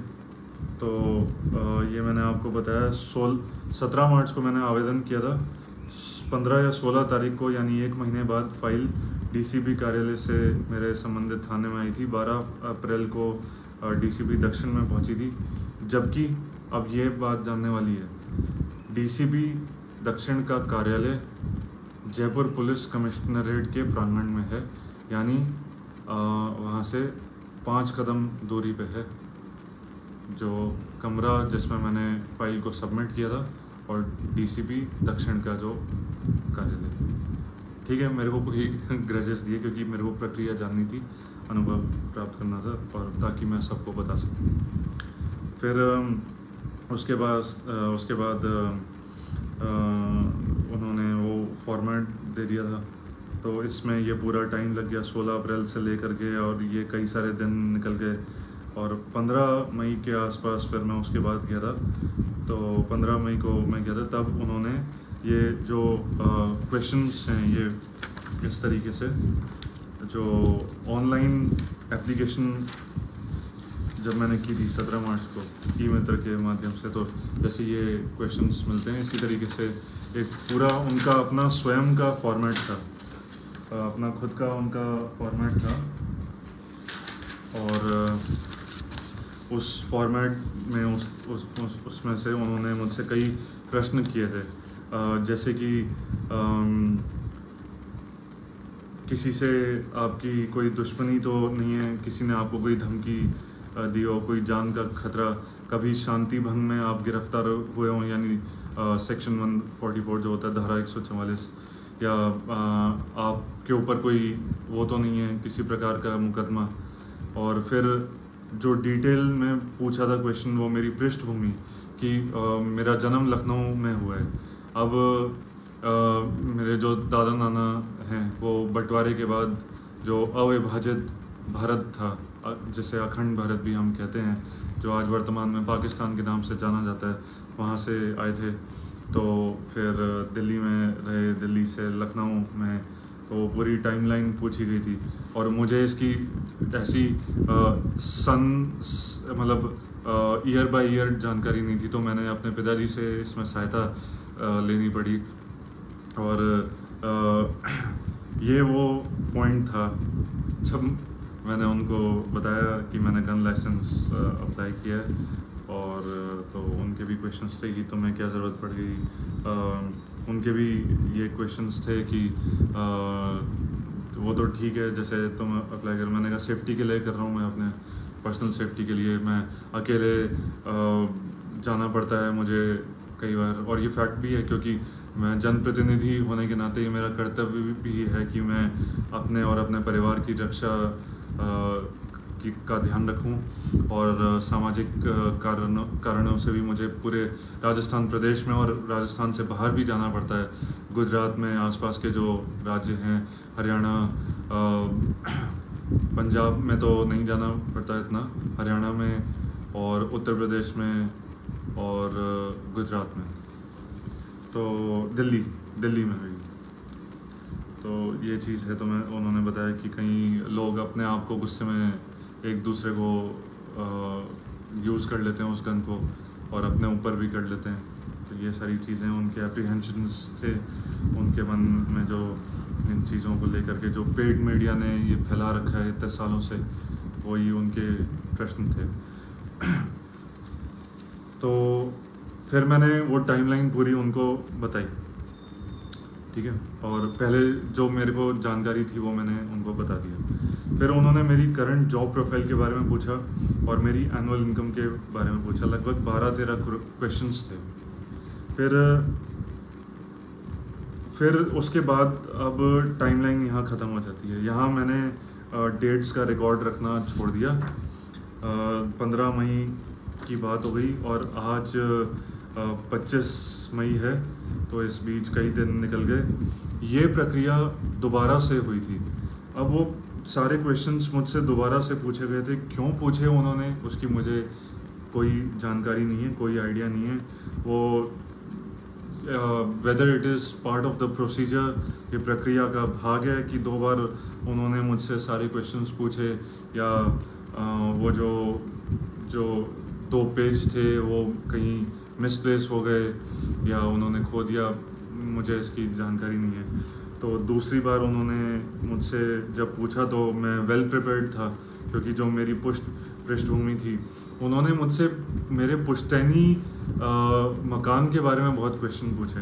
तो ये मैंने आपको बताया। 17 मार्च को मैंने आवेदन किया था। 15 या 16 तारीख को, यानी 1 महीने बाद, फाइल डीसीपी कार्यालय से मेरे संबंधित थाने में आई थी। 12 अप्रैल को डीसीपी दक्षिण में पहुंची थी। जबकि अब ये बात जानने वाली है, डीसीपी दक्षिण का कार्यालय जयपुर पुलिस कमिश्नरेट के प्रांगण में है, यानी वहाँ से 5 कदम दूरी पे है जो कमरा जिसमें मैंने फ़ाइल को सबमिट किया था, और डीसीपी दक्षिण का जो कार्यालय। ठीक है, मेरे को कोई ग्रजेस दिए, क्योंकि मेरे को प्रक्रिया जाननी थी, अनुभव प्राप्त करना था, और ताकि मैं सबको बता सकूँ। फिर उसके बाद उन्होंने वो फॉर्मेट दे दिया था, तो इसमें ये पूरा टाइम लग गया 16 अप्रैल से लेकर के, और ये कई सारे दिन निकल गए, और 15 मई के आसपास फिर मैं उसके बाद गया था। तो 15 मई को मैं गया था, तब उन्होंने ये जो क्वेश्चंस हैं ये इस तरीके से, जो ऑनलाइन एप्लीकेशन जब मैंने की थी 17 मार्च को ई मित्र के माध्यम से, तो जैसे ये क्वेश्चंस मिलते हैं इसी तरीके से एक पूरा उनका अपना स्वयं का फॉर्मेट था, अपना खुद का उनका फॉर्मेट था, और उस फॉर्मेट में उसमें से उन्होंने मुझसे कई प्रश्न किए थे, जैसे कि किसी से आपकी कोई दुश्मनी तो नहीं है, किसी ने आपको कोई धमकी दी हो, कोई जान का खतरा, कभी शांति भंग में आप गिरफ्तार हुए हों, यानी सेक्शन 144 जो होता है, धारा 144, या आपके ऊपर कोई वो तो नहीं है किसी प्रकार का मुकदमा। और फिर जो डिटेल में पूछा था क्वेश्चन, वो मेरी पृष्ठभूमि कि मेरा जन्म लखनऊ में हुआ है। अब मेरे जो दादा नाना हैं वो बंटवारे के बाद जो अविभाजित भारत था, जिसे अखंड भारत भी हम कहते हैं, जो आज वर्तमान में पाकिस्तान के नाम से जाना जाता है, वहाँ से आए थे। तो फिर दिल्ली में रहे, दिल्ली से लखनऊ में, तो पूरी टाइमलाइन पूछी गई थी, और मुझे इसकी ऐसी मतलब ईयर बाय ईयर जानकारी नहीं थी, तो मैंने अपने पिताजी से इसमें सहायता लेनी पड़ी। और ये वो पॉइंट था जब मैंने उनको बताया कि मैंने गन लाइसेंस अप्लाई किया है, और तो उनके भी क्वेश्चंस थे कि तुम्हें क्या ज़रूरत पड़ गई। उनके भी ये क्वेश्चंस थे कि वो तो ठीक है जैसे तुम अप्लाई कर, मैंने कहा सेफ्टी के लिए कर रहा हूँ, मैं अपने पर्सनल सेफ्टी के लिए, मैं अकेले जाना पड़ता है मुझे कई बार, और ये फैक्ट भी है क्योंकि मैं जनप्रतिनिधि होने के नाते ये मेरा कर्तव्य भी है कि मैं अपने और अपने परिवार की रक्षा का ध्यान रखूं, और सामाजिक कारणों से भी मुझे पूरे राजस्थान प्रदेश में और राजस्थान से बाहर भी जाना पड़ता है। गुजरात में आसपास के जो राज्य हैं, हरियाणा, पंजाब में तो नहीं जाना पड़ता इतना, हरियाणा में और उत्तर प्रदेश में और गुजरात में, तो दिल्ली में भी। तो ये चीज़ है। तो मैं उन्होंने बताया कि कई लोग अपने आप को गुस्से में एक दूसरे को यूज़ कर लेते हैं उस गन को, और अपने ऊपर भी कर लेते हैं। तो ये सारी चीज़ें उनके एप्रीहेंशंस थे उनके मन में, जो इन चीज़ों को लेकर के जो पेड मीडिया ने ये फैला रखा है इतने सालों से, वही उनके प्रश्न थे। तो फिर मैंने वो टाइमलाइन पूरी उनको बताई, ठीक है, और पहले जो मेरे को जानकारी थी वो मैंने उनको बता दिया। फिर उन्होंने मेरी करंट जॉब प्रोफाइल के बारे में पूछा और मेरी एनुअल इनकम के बारे में पूछा। लगभग 12-13 क्वेश्चंस थे। फिर उसके बाद अब टाइमलाइन यहाँ ख़त्म हो जाती है। यहाँ मैंने डेट्स का रिकॉर्ड रखना छोड़ दिया। 15 मई की बात हो गई और आज 25 मई है, तो इस बीच कई दिन निकल गए। ये प्रक्रिया दोबारा से हुई थी। अब वो सारे क्वेश्चंस मुझसे दोबारा से पूछे गए थे। क्यों पूछे उन्होंने उसकी मुझे कोई जानकारी नहीं है, कोई आइडिया नहीं है। वो whether it is part of the procedure, ये प्रक्रिया का भाग है कि 2 बार उन्होंने मुझसे सारे क्वेश्चंस पूछे, या वो जो 2 पेज थे वो कहीं मिसप्लेस हो गए या उन्होंने खो दिया, मुझे इसकी जानकारी नहीं है। तो दूसरी बार उन्होंने मुझसे जब पूछा तो मैं वेल प्रिपेयर्ड था, क्योंकि जो मेरी पृष्ठभूमि थी, उन्होंने मुझसे मेरे पुश्तैनी मकान के बारे में बहुत क्वेश्चन पूछे।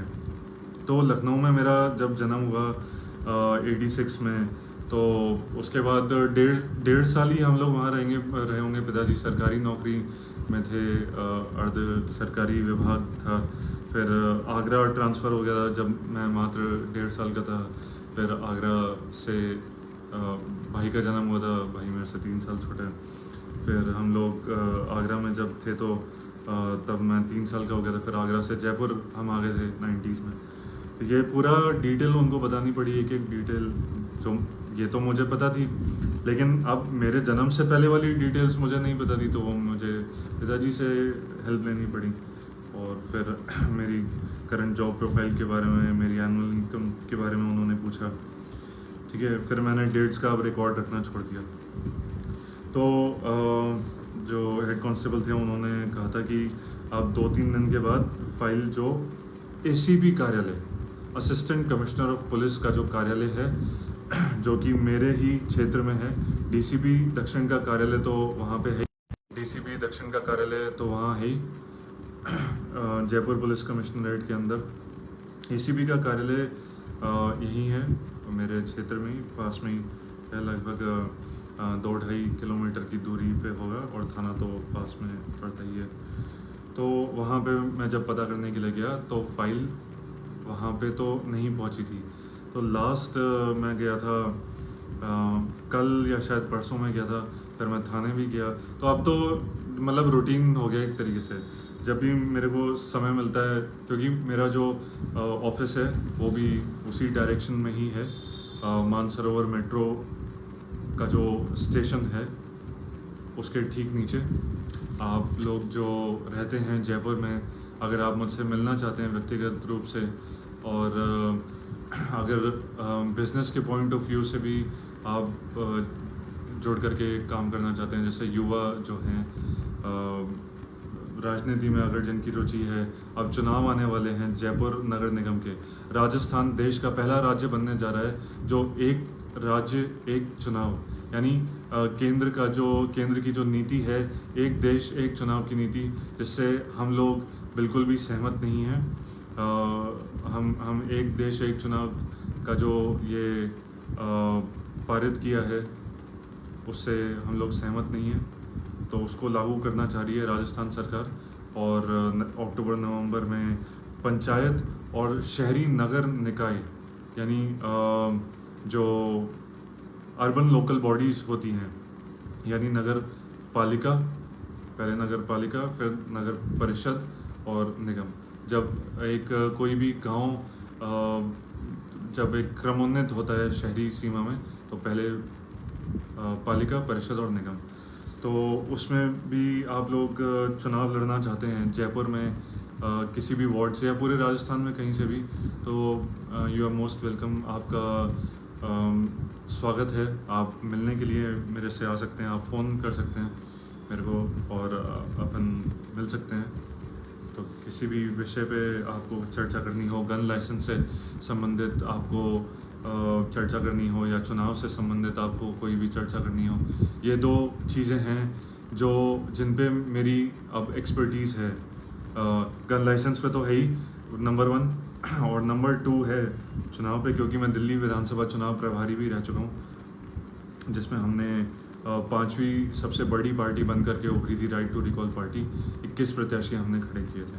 तो लखनऊ में मेरा जब जन्म हुआ 86 में, तो उसके बाद डेढ़ साल ही हम लोग वहाँ रहे होंगे। पिताजी सरकारी नौकरी में थे, अर्ध सरकारी विभाग था। फिर आगरा ट्रांसफ़र हो गया था जब मैं मात्र 1.5 साल का था। फिर आगरा से भाई का जन्म हुआ था, भाई मेरे से 3 साल छोटा है। फिर हम लोग आगरा में जब थे तो तब मैं 3 साल का हो गया था। फिर आगरा से जयपुर हम आ गए थे 90s में। तो ये पूरा डिटेल उनको बतानी पड़ी, एक एक डिटेल। जो ये तो मुझे पता थी, लेकिन अब मेरे जन्म से पहले वाली डिटेल्स मुझे नहीं पता थी, तो वो मुझे पिताजी से हेल्प लेनी पड़ी। और फिर मेरी करंट जॉब प्रोफाइल के बारे में, मेरी एनुअल इनकम के बारे में उन्होंने पूछा। ठीक है, फिर मैंने डेट्स का अब रिकॉर्ड रखना छोड़ दिया। तो जो हेड कांस्टेबल थे उन्होंने कहा था कि अब 2-3 दिन के बाद फाइल जो एसीपी कार्यालय, असिस्टेंट कमिश्नर ऑफ पुलिस का जो कार्यालय है, जो कि मेरे ही क्षेत्र में है, डीसीपी दक्षिण का कार्यालय तो वहाँ पे है, डीसीपी दक्षिण का कार्यालय तो वहाँ है ही, जयपुर पुलिस कमिश्नरेट के अंदर। एसीपी का कार्यालय यही है, मेरे क्षेत्र में ही, पास में ही है, लगभग 2-2.5 किलोमीटर की दूरी पे होगा, और थाना तो पास में पड़ता ही है। तो वहाँ पे मैं जब पता करने के लिए गया तो फाइल वहाँ पे तो नहीं पहुँची थी। तो लास्ट मैं गया था कल या शायद परसों में गया था, फिर मैं थाने भी गया। तो अब तो मतलब रूटीन हो गया एक तरीके से, जब भी मेरे को समय मिलता है, क्योंकि मेरा जो ऑफिस है वो भी उसी डायरेक्शन में ही है, मानसरोवर मेट्रो का जो स्टेशन है उसके ठीक नीचे। आप लोग जो रहते हैं जयपुर में, अगर आप मुझसे मिलना चाहते हैं व्यक्तिगत रूप से, और अगर बिज़नेस के पॉइंट ऑफ व्यू से भी आप जोड़ करके काम करना चाहते हैं, जैसे युवा जो हैं, राजनीति में अगर जिनकी रुचि है, अब चुनाव आने वाले हैं जयपुर नगर निगम के। राजस्थान देश का पहला राज्य बनने जा रहा है जो एक राज्य एक चुनाव, यानी केंद्र की जो नीति है, एक देश एक चुनाव की नीति, जिससे हम लोग बिल्कुल भी सहमत नहीं हैं। हम एक देश एक चुनाव का जो ये पारित किया है, उससे हम लोग सहमत नहीं हैं। तो उसको लागू करना चाह रही है राजस्थान सरकार, और अक्टूबर-नवंबर में पंचायत और शहरी नगर निकाय, यानी जो अर्बन लोकल बॉडीज़ होती हैं, यानी नगर पालिका, पहले नगर पालिका, फिर नगर परिषद और निगम। जब एक कोई भी गांव जब एक क्रमोन्नत होता है शहरी सीमा में, तो पहले पालिका, परिषद और निगम। तो उसमें भी आप लोग चुनाव लड़ना चाहते हैं जयपुर में किसी भी वार्ड से, या पूरे राजस्थान में कहीं से भी, तो यू आर मोस्ट वेलकम। आपका स्वागत है। आप मिलने के लिए मेरे से आ सकते हैं, आप फ़ोन कर सकते हैं मेरे को, और अपन मिल सकते हैं। तो किसी भी विषय पे आपको चर्चा करनी हो, गन लाइसेंस से संबंधित आपको चर्चा करनी हो, या चुनाव से संबंधित आपको कोई भी चर्चा करनी हो, ये 2 चीज़ें हैं जिन पे मेरी अब एक्सपर्टीज़ है। गन लाइसेंस पे तो है ही नंबर 1, और नंबर 2 है चुनाव पे, क्योंकि मैं दिल्ली विधानसभा चुनाव प्रभारी भी रह चुका हूँ, जिसमें हमने 5वीं सबसे बड़ी पार्टी बन करके उभरी थी, राइट टू रिकॉल पार्टी। 21 प्रत्याशी हमने खड़े किए थे।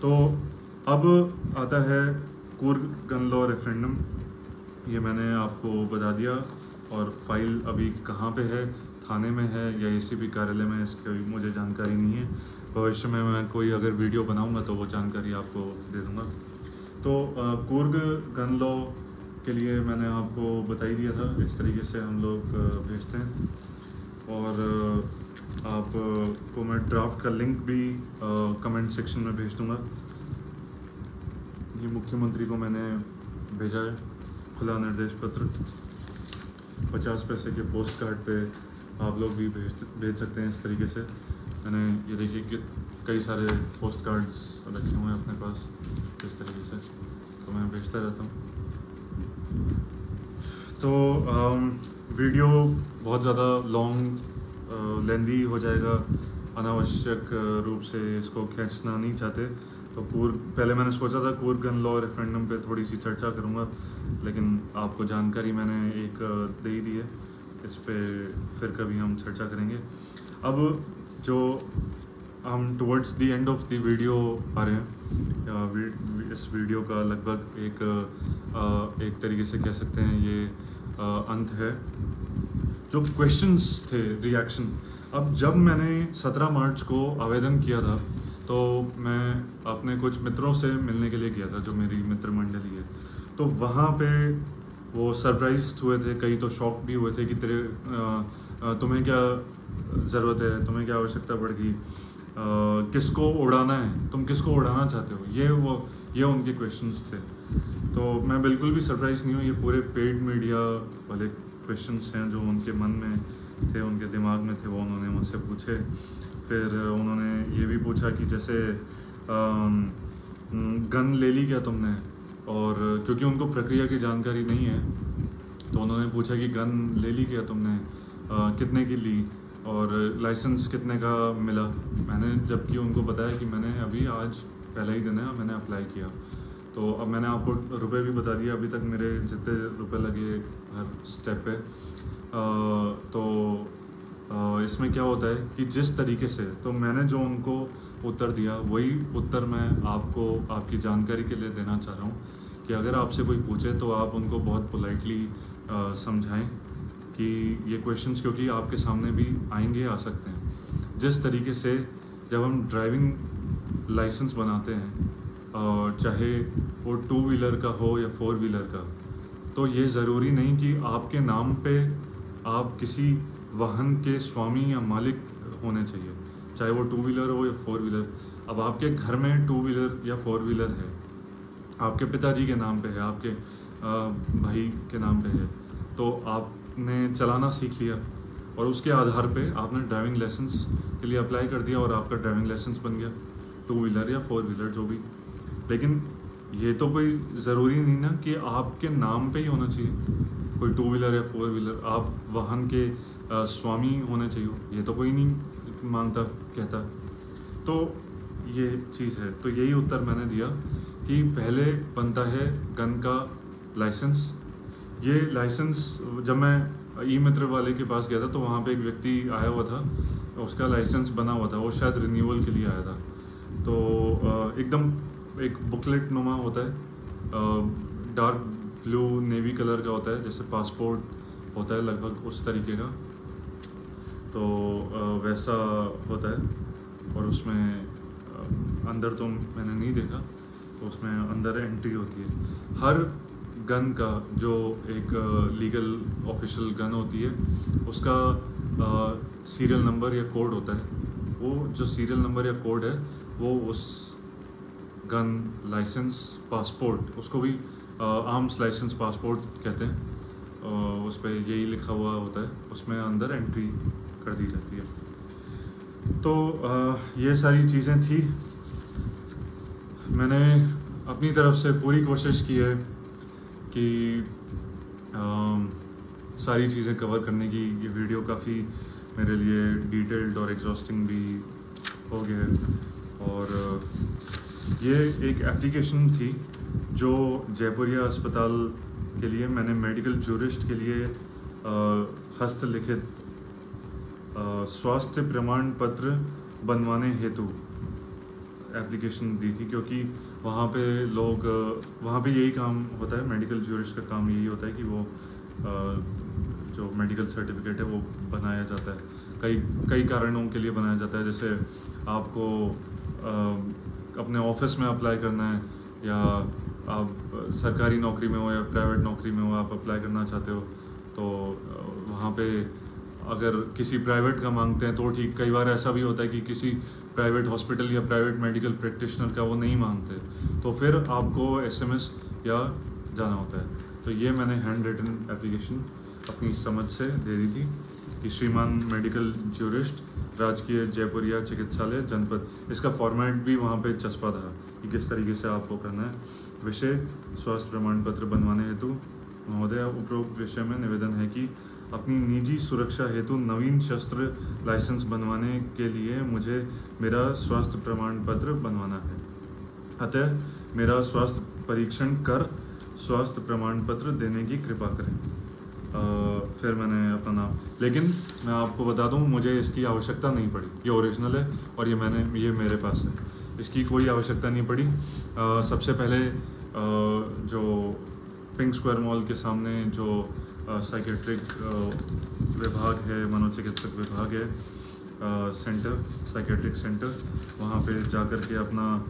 तो अब आता है कूर्ग गन लॉ रेफरेंडम। ये मैंने आपको बता दिया, और फाइल अभी कहाँ पे है, थाने में है या एसीपी कार्यालय में, इसकी मुझे जानकारी नहीं है। भविष्य में मैं कोई अगर वीडियो बनाऊंगा तो वो जानकारी आपको दे दूंगा। तो कूर्ग गन लॉ के लिए मैंने आपको बता ही दिया था, इस तरीके से हम लोग भेजते हैं। और आपको मैं ड्राफ्ट का लिंक भी कमेंट सेक्शन में भेज दूंगा। ये मुख्यमंत्री को मैंने भेजा है खुला निर्देश पत्र, 50 पैसे के पोस्ट कार्ड पे आप लोग भी भेज सकते हैं इस तरीके से। मैंने ये देखिए कि कई सारे पोस्ट कार्ड्स रखे हुए हैं अपने पास इस तरीके से, तो मैं भेजता रहता हूँ। तो वीडियो बहुत ज़्यादा लॉन्ग लेंदी हो जाएगा, अनावश्यक रूप से इसको खींचना नहीं चाहते। तो पहले मैंने सोचा था कूर्ग गन लॉ रेफरेंडम पे थोड़ी सी चर्चा करूँगा, लेकिन आपको जानकारी मैंने एक दे ही दी है, इस पे फिर कभी हम चर्चा करेंगे। अब जो हम towards the end of the video आ रहे हैं, इस वीडियो का लगभग एक तरीके से कह सकते हैं ये अंत है। जो क्वेश्चंस थे, रिएक्शन, अब जब मैंने 17 मार्च को आवेदन किया था, तो मैं अपने कुछ मित्रों से मिलने के लिए गया था, जो मेरी मित्र मंडली है। तो वहाँ पे वो सरप्राइज हुए थे, कई तो शॉक भी हुए थे कि तुम्हें क्या ज़रूरत है, तुम्हें क्या आवश्यकता पड़ेगी, किसको उड़ाना है, तुम किसको उड़ाना चाहते हो, ये उनके क्वेश्चंस थे। तो मैं बिल्कुल भी सरप्राइज नहीं हूँ, ये पूरे पेड मीडिया वाले क्वेश्चंस हैं जो उनके मन में थे, उनके दिमाग में थे, वो उन्होंने मुझसे पूछे। फिर उन्होंने ये भी पूछा कि जैसे गन ले ली क्या तुमने, और क्योंकि उनको प्रक्रिया की जानकारी नहीं है, तो उन्होंने पूछा कि गन ले ली क्या तुमने, कितने की ली, और लाइसेंस कितने का मिला। मैंने जबकि उनको बताया कि मैंने अभी आज पहला ही दिन है और मैंने अप्लाई किया। तो अब मैंने आपको रुपए भी बता दिया, अभी तक मेरे जितने रुपए लगे हर स्टेप पे। तो इसमें क्या होता है कि जिस तरीके से, तो मैंने जो उनको उत्तर दिया वही उत्तर मैं आपको आपकी जानकारी के लिए देना चाह रहा हूँ कि अगर आपसे कोई पूछे तो आप उनको बहुत पोलाइटली समझाएं कि ये क्वेश्चंस क्योंकि आपके सामने भी आएंगे, आ सकते हैं। जिस तरीके से जब हम ड्राइविंग लाइसेंस बनाते हैं, चाहे वो 2 व्हीलर का हो या 4 व्हीलर का, तो ये ज़रूरी नहीं कि आपके नाम पे आप किसी वाहन के स्वामी या मालिक होने चाहिए, चाहे वो 2 व्हीलर हो या 4 व्हीलर। अब आपके घर में 2 व्हीलर या 4 व्हीलर है, आपके पिताजी के नाम पे है, आपके भाई के नाम पे है, तो आपने चलाना सीख लिया और उसके आधार पे आपने ड्राइविंग लाइसेंस के लिए अप्लाई कर दिया और आपका ड्राइविंग लाइसेंस बन गया, 2 व्हीलर या 4 व्हीलर जो भी। लेकिन ये तो कोई ज़रूरी नहीं ना कि आपके नाम पे ही होना चाहिए कोई 2 व्हीलर या 4 व्हीलर, आप वाहन के स्वामी होने चाहिए, ये तो कोई नहीं मांगता, कहता। तो ये चीज़ है, तो यही उत्तर मैंने दिया कि पहले बनता है गन का लाइसेंस। ये लाइसेंस जब मैं ई मित्र वाले के पास गया था तो वहाँ पे एक व्यक्ति आया हुआ था, उसका लाइसेंस बना हुआ था, वो शायद रिन्यूअल के लिए आया था। तो एकदम एक बुकलेट नुमा होता है, डार्क ब्लू नेवी कलर का होता है, जैसे पासपोर्ट होता है लगभग उस तरीके का। तो वैसा होता है और उसमें अंदर तो मैंने नहीं देखा, तो उसमें अंदर एंट्री होती है। हर गन का जो एक लीगल ऑफिशियल गन होती है उसका सीरियल नंबर या कोड होता है। वो जो सीरियल नंबर या कोड है वो उस गन लाइसेंस पासपोर्ट, उसको भी आर्म्स लाइसेंस पासपोर्ट कहते हैं, उस पर यही लिखा हुआ होता है, उसमें अंदर एंट्री कर दी जाती है। तो ये सारी चीज़ें थी। मैंने अपनी तरफ से पूरी कोशिश की है कि सारी चीज़ें कवर करने की। ये वीडियो काफ़ी मेरे लिए डिटेल्ड और एग्जॉस्टिंग भी हो गया है। और ये एक एप्लीकेशन थी जो जयपुरिया अस्पताल के लिए मैंने मेडिकल जूरिस्ट के लिए हस्तलिखित स्वास्थ्य प्रमाण पत्र बनवाने हेतु एप्लीकेशन दी थी, क्योंकि वहाँ पे यही काम होता है, मेडिकल जूरिस्ट का काम यही होता है कि वो जो मेडिकल सर्टिफिकेट है वो बनाया जाता है। कई कारणों के लिए बनाया जाता है, जैसे आपको अपने ऑफिस में अप्लाई करना है, या आप सरकारी नौकरी में हो या प्राइवेट नौकरी में हो, आप अप्लाई करना चाहते हो, तो वहाँ पे अगर किसी प्राइवेट का मांगते हैं तो ठीक, कई बार ऐसा भी होता है कि किसी प्राइवेट हॉस्पिटल या प्राइवेट मेडिकल प्रैक्टिशनर का वो नहीं मांगते, तो फिर आपको SMS या जाना होता है। तो ये मैंने हैंड रिटन एप्लीकेशन अपनी समझ से दे दी थी कि श्रीमान मेडिकल जूरिस्ट, राजकीय जयपुरिया चिकित्सालय जनपद। इसका फॉर्मेट भी वहाँ पे चस्पा था कि किस तरीके से आपको करना है। विषय स्वास्थ्य प्रमाण पत्र बनवाने हेतु महोदय, उपरोक्त विषय में निवेदन है कि अपनी निजी सुरक्षा हेतु नवीन शस्त्र लाइसेंस बनवाने के लिए मुझे मेरा स्वास्थ्य प्रमाण पत्र बनवाना है, अतः मेरा स्वास्थ्य परीक्षण कर स्वास्थ्य प्रमाण पत्र देने की कृपा करें। फिर मैंने अपना नाम, लेकिन मैं आपको बता दूं, मुझे इसकी आवश्यकता नहीं पड़ी। ये ओरिजिनल है और ये मेरे पास है, इसकी कोई आवश्यकता नहीं पड़ी। सबसे पहले जो पिंक स्क्वायर मॉल के सामने जो साइकेट्रिक विभाग है, मनोचिकित्सक विभाग है, सेंटर, साइकेट्रिक सेंटर, वहाँ पे जा कर के अपना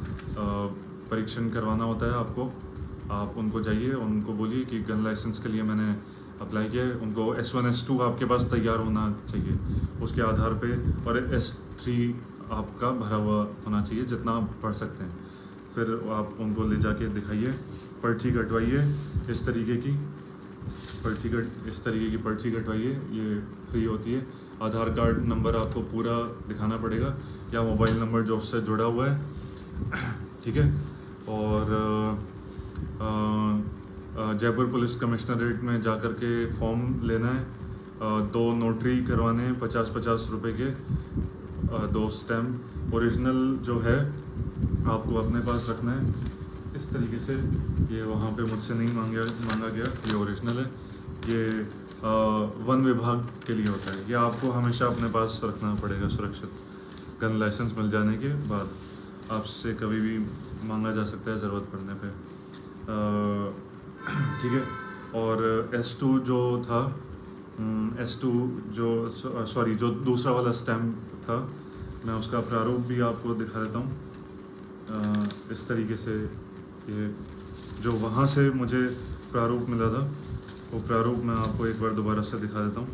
परीक्षण करवाना होता है आपको। आप उनको जाइए, उनको बोलिए कि गन लाइसेंस के लिए मैंने अप्लाई किया है। उनको S1 S2 आपके पास तैयार होना चाहिए उसके आधार पे, और S3 आपका भरा हुआ होना चाहिए जितना आप पढ़ सकते हैं। फिर आप उनको ले जाके दिखाइए, पर्ची कटवाइए, इस तरीके की पर्ची कटवाइए, ये फ्री होती है। आधार कार्ड नंबर आपको पूरा दिखाना पड़ेगा या मोबाइल नंबर जो उससे जुड़ा हुआ है, ठीक है। और जयपुर पुलिस कमिश्नरेट में जा कर के फॉर्म लेना है, 2 नोटरी करवाने हैं 50-50 रुपए के, 2 स्टैम्प। ओरिजिनल जो है आपको अपने पास रखना है इस तरीके से। ये वहाँ पे मुझसे नहीं मांगा गया, ये ओरिजिनल है। ये वन विभाग के लिए होता है, ये आपको हमेशा अपने पास रखना पड़ेगा सुरक्षित। गन लाइसेंस मिल जाने के बाद आपसे कभी भी मांगा जा सकता है ज़रूरत पड़ने पे, ठीक है। और S2 जो था, S2 जो दूसरा वाला स्टैम्प था, मैं उसका प्रारूप भी आपको दिखा देता हूँ। इस तरीके से ये जो वहाँ से मुझे प्रारूप मिला था, वो प्रारूप मैं आपको एक बार दोबारा से दिखा देता हूँ।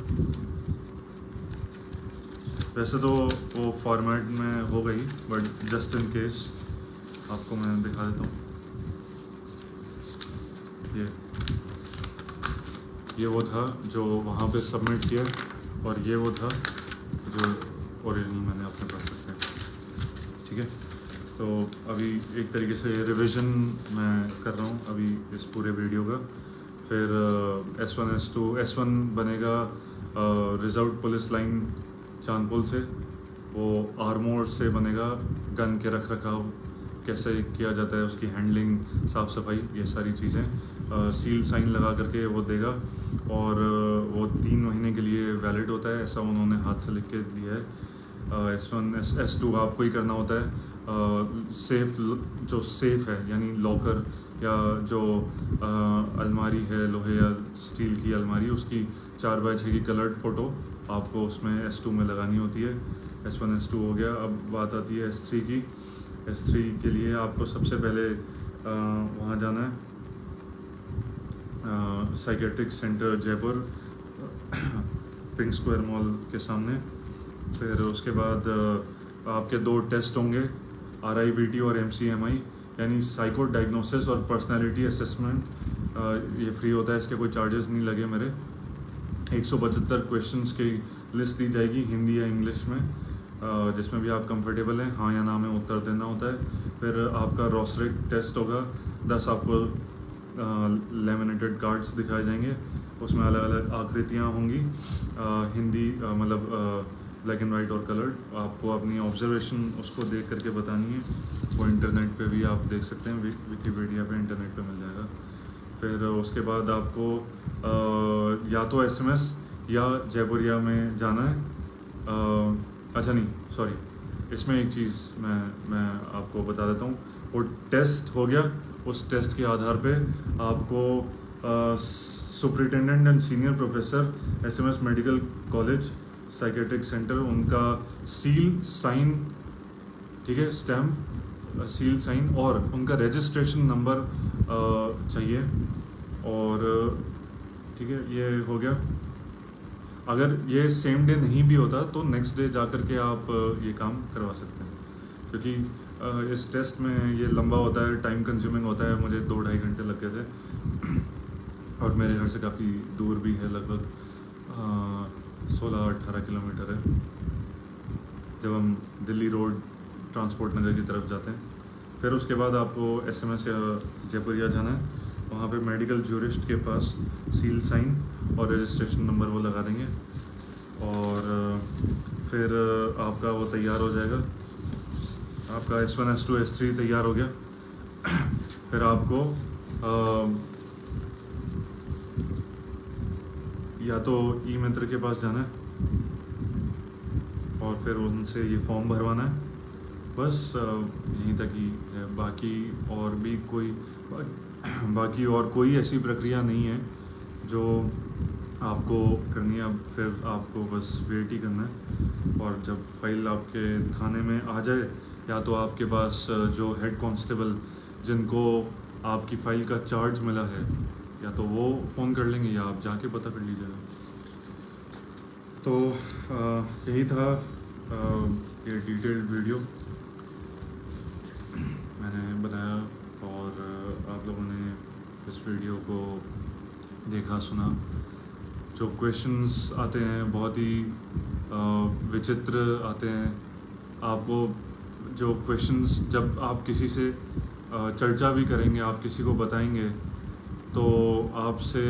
वैसे तो वो फॉर्मेट में हो गई, बट जस्ट इन केस आपको मैं दिखा देता हूँ। ये वो था जो वहाँ पे सबमिट किया, और ये वो था जो ओरिजिनल मैंने अपने पास रखा है, ठीक है। तो अभी एक तरीके से रिवीजन मैं कर रहा हूँ अभी इस पूरे वीडियो का। फिर S1 S2 S1 बनेगा रिजर्व पुलिस लाइन चांदपुल से, वो आर्मोर से बनेगा, गन के रख रखाव कैसे किया जाता है, उसकी हैंडलिंग, साफ़ सफाई, ये सारी चीज़ें सील साइन लगा करके वो देगा। और वो 3 महीने के लिए वैलिड होता है, ऐसा उन्होंने हाथ से लिख के दिया है। S1 S2 आपको ही करना होता है। जो सेफ़ है, यानी लॉकर या जो अलमारी है लोहे या स्टील की अलमारी, उसकी 4x6 की कलर्ड फ़ोटो आपको उसमें S2 में लगानी होती है। S1 S2 हो गया। अब बात आती है S3 की। S3 के लिए आपको सबसे पहले वहाँ जाना है, psychiatric centre Jaipur, pink square mall के सामने। फिर उसके बाद आपके 2 टेस्ट होंगे, RIBT और MCMI, यानी साइको डायग्नोसिस और पर्सनालिटी असेसमेंट। ये फ्री होता है, इसके कोई चार्जेस नहीं लगे मेरे। 175 क्वेश्चंस की लिस्ट दी जाएगी हिंदी या इंग्लिश में, जिसमें भी आप कंफर्टेबल हैं, हाँ या ना में उत्तर देना होता है। फिर आपका रॉसरेट टेस्ट होगा, 10 आपको लेमिनेटेड कार्ड्स दिखाए जाएंगे, उसमें अलग अलग आकृतियाँ होंगी, हिंदी मतलब ब्लैक एंड वाइट और कलर्ड। आपको अपनी ऑब्जर्वेशन उसको देख करके बतानी है। वो इंटरनेट पे भी आप देख सकते हैं, विकीपीडिया पे इंटरनेट पे मिल जाएगा। फिर उसके बाद आपको या तो SMS या जयपुरिया में जाना है। अच्छा नहीं, सॉरी, इसमें एक चीज़ मैं आपको बता देता हूँ। वो टेस्ट हो गया, उस टेस्ट के आधार पे आपको superintendent and senior professor SMS medical college psychiatric centre, उनका सील साइन, ठीक है, स्टैम्प, सील साइन, और उनका रजिस्ट्रेशन नंबर चाहिए। और ठीक है, ये हो गया। अगर ये सेम डे नहीं भी होता तो नेक्स्ट डे जा कर के आप ये काम करवा सकते हैं, क्योंकि इस टेस्ट में ये लंबा होता है, टाइम कंज्यूमिंग होता है। मुझे 2-2.5 घंटे लग गए थे, और मेरे घर से काफ़ी दूर भी है, लगभग 16-18 किलोमीटर है, जब हम दिल्ली रोड ट्रांसपोर्ट नगर की तरफ जाते हैं। फिर उसके बाद आपको SMS या जयपुरिया जाना है, वहाँ पे मेडिकल ज्यूरिस्ट के पास सील साइन और रजिस्ट्रेशन नंबर वो लगा देंगे, और फिर आपका वो तैयार हो जाएगा। आपका S1 S2 S3 तैयार हो गया। फिर आपको या तो ई-मित्र के पास जाना है और फिर उनसे ये फॉर्म भरवाना है, बस यहीं तक ही है। बाकी और कोई ऐसी प्रक्रिया नहीं है जो आपको करनी है। अब फिर आपको बस वेट ही करना है, और जब फाइल आपके थाने में आ जाए, या तो आपके पास जो हेड कांस्टेबल जिनको आपकी फ़ाइल का चार्ज मिला है, या तो वो फ़ोन कर लेंगे या आप जाके पता कर लीजिएगा। तो यही था ये डिटेल्ड वीडियो मैंने बनाया, और आप लोगों ने इस वीडियो को देखा सुना। जो क्वेश्चंस आते हैं बहुत ही विचित्र आते हैं। आपको जो क्वेश्चंस, जब आप किसी से चर्चा भी करेंगे, आप किसी को बताएंगे, तो आपसे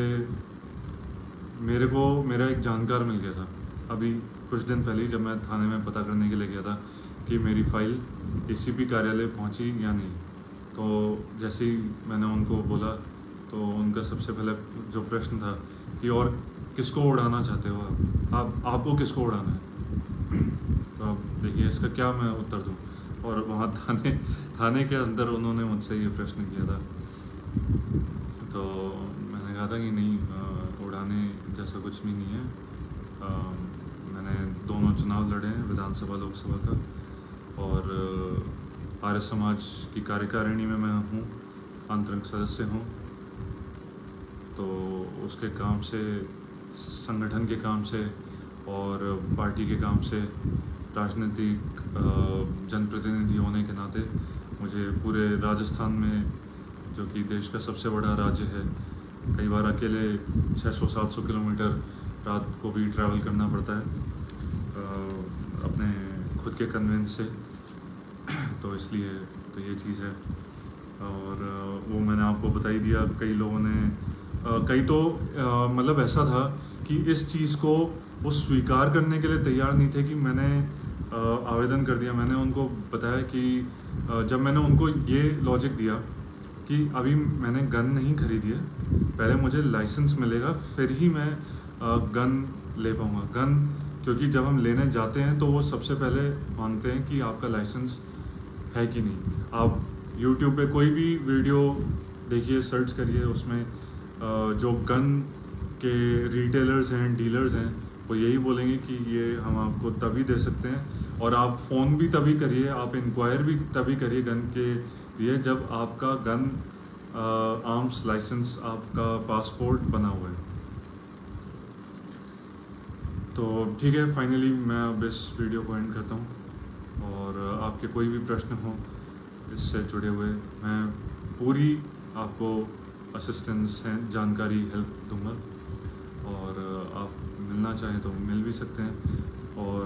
मेरा एक जानकार मिल गया था अभी कुछ दिन पहले ही, जब मैं थाने में पता करने के लिए गया था कि मेरी फ़ाइल एसीपी कार्यालय पहुंची या नहीं। तो जैसे ही मैंने उनको बोला, तो उनका सबसे पहला जो प्रश्न था कि और किसको उड़ाना चाहते हो आपको किसको उड़ाना है। तो अब देखिए इसका क्या मैं उत्तर दूं। और वहाँ थाने के अंदर उन्होंने मुझसे ये प्रश्न किया था। तो मैंने कहा था कि नहीं, उड़ाने जैसा कुछ भी नहीं है। मैंने दोनों चुनाव लड़े हैं, विधानसभा लोकसभा का, और आर्य समाज की कार्यकारिणी में मैं हूँ, आंतरिक सदस्य हूँ। तो उसके काम से, संगठन के काम से और पार्टी के काम से, राजनीतिक जनप्रतिनिधि होने के नाते मुझे पूरे राजस्थान में, जो कि देश का सबसे बड़ा राज्य है, कई बार अकेले 600-700 किलोमीटर रात को भी ट्रैवल करना पड़ता है अपने खुद के कन्वेंस से। तो इसलिए तो ये चीज़ है, और वो मैंने आपको बता ही दिया। कई लोगों ने कई तो मतलब ऐसा था कि इस चीज़ को वो स्वीकार करने के लिए तैयार नहीं थे कि मैंने आवेदन कर दिया। मैंने उनको बताया कि जब मैंने उनको ये लॉजिक दिया कि अभी मैंने गन नहीं खरीदी है, पहले मुझे लाइसेंस मिलेगा फिर ही मैं गन ले पाऊँगा। गन, क्योंकि जब हम लेने जाते हैं तो वो सबसे पहले मांगते हैं कि आपका लाइसेंस है कि नहीं। आप YouTube पे कोई भी वीडियो देखिए, सर्च करिए, उसमें जो गन के रिटेलर्स हैं, डीलर्स हैं, वो यही बोलेंगे कि ये हम आपको तभी दे सकते हैं, और आप फ़ोन भी तभी करिए, आप इंक्वायर भी तभी करिए गन के लिए जब आपका गन आर्म्स लाइसेंस, आपका पासपोर्ट बना हुआ है। तो ठीक है, फाइनली मैं अब इस वीडियो को एंड करता हूँ, और आपके कोई भी प्रश्न हो इससे जुड़े हुए, मैं पूरी आपको असिस्टेंस है, जानकारी, हेल्प दूंगा। और आप मिलना चाहें तो मिल भी सकते हैं, और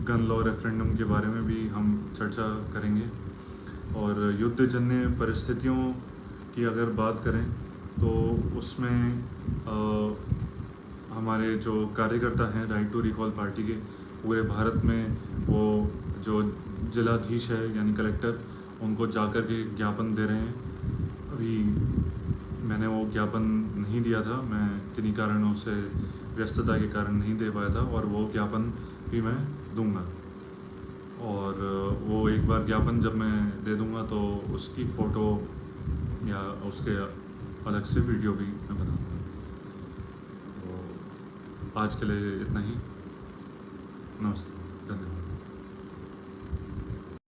गन लॉ रेफरेंडम के बारे में भी हम चर्चा करेंगे। और युद्धजन्य परिस्थितियों की अगर बात करें तो उसमें हमारे जो कार्यकर्ता हैं राइट टू रिकॉल पार्टी के, पूरे भारत में वो जो जिलाधीश है यानी कलेक्टर, उनको जाकर के ज्ञापन दे रहे हैं। अभी मैंने वो ज्ञापन नहीं दिया था, मैं किन्हीं कारणों से, व्यस्तता के कारण नहीं दे पाया था, और वो ज्ञापन भी मैं दूंगा। और वो एक बार ज्ञापन जब मैं दे दूंगा तो उसकी फ़ोटो या उसके अलग से वीडियो भी मैं बना दूँगा। तो आज के लिए इतना ही। नमस्ते।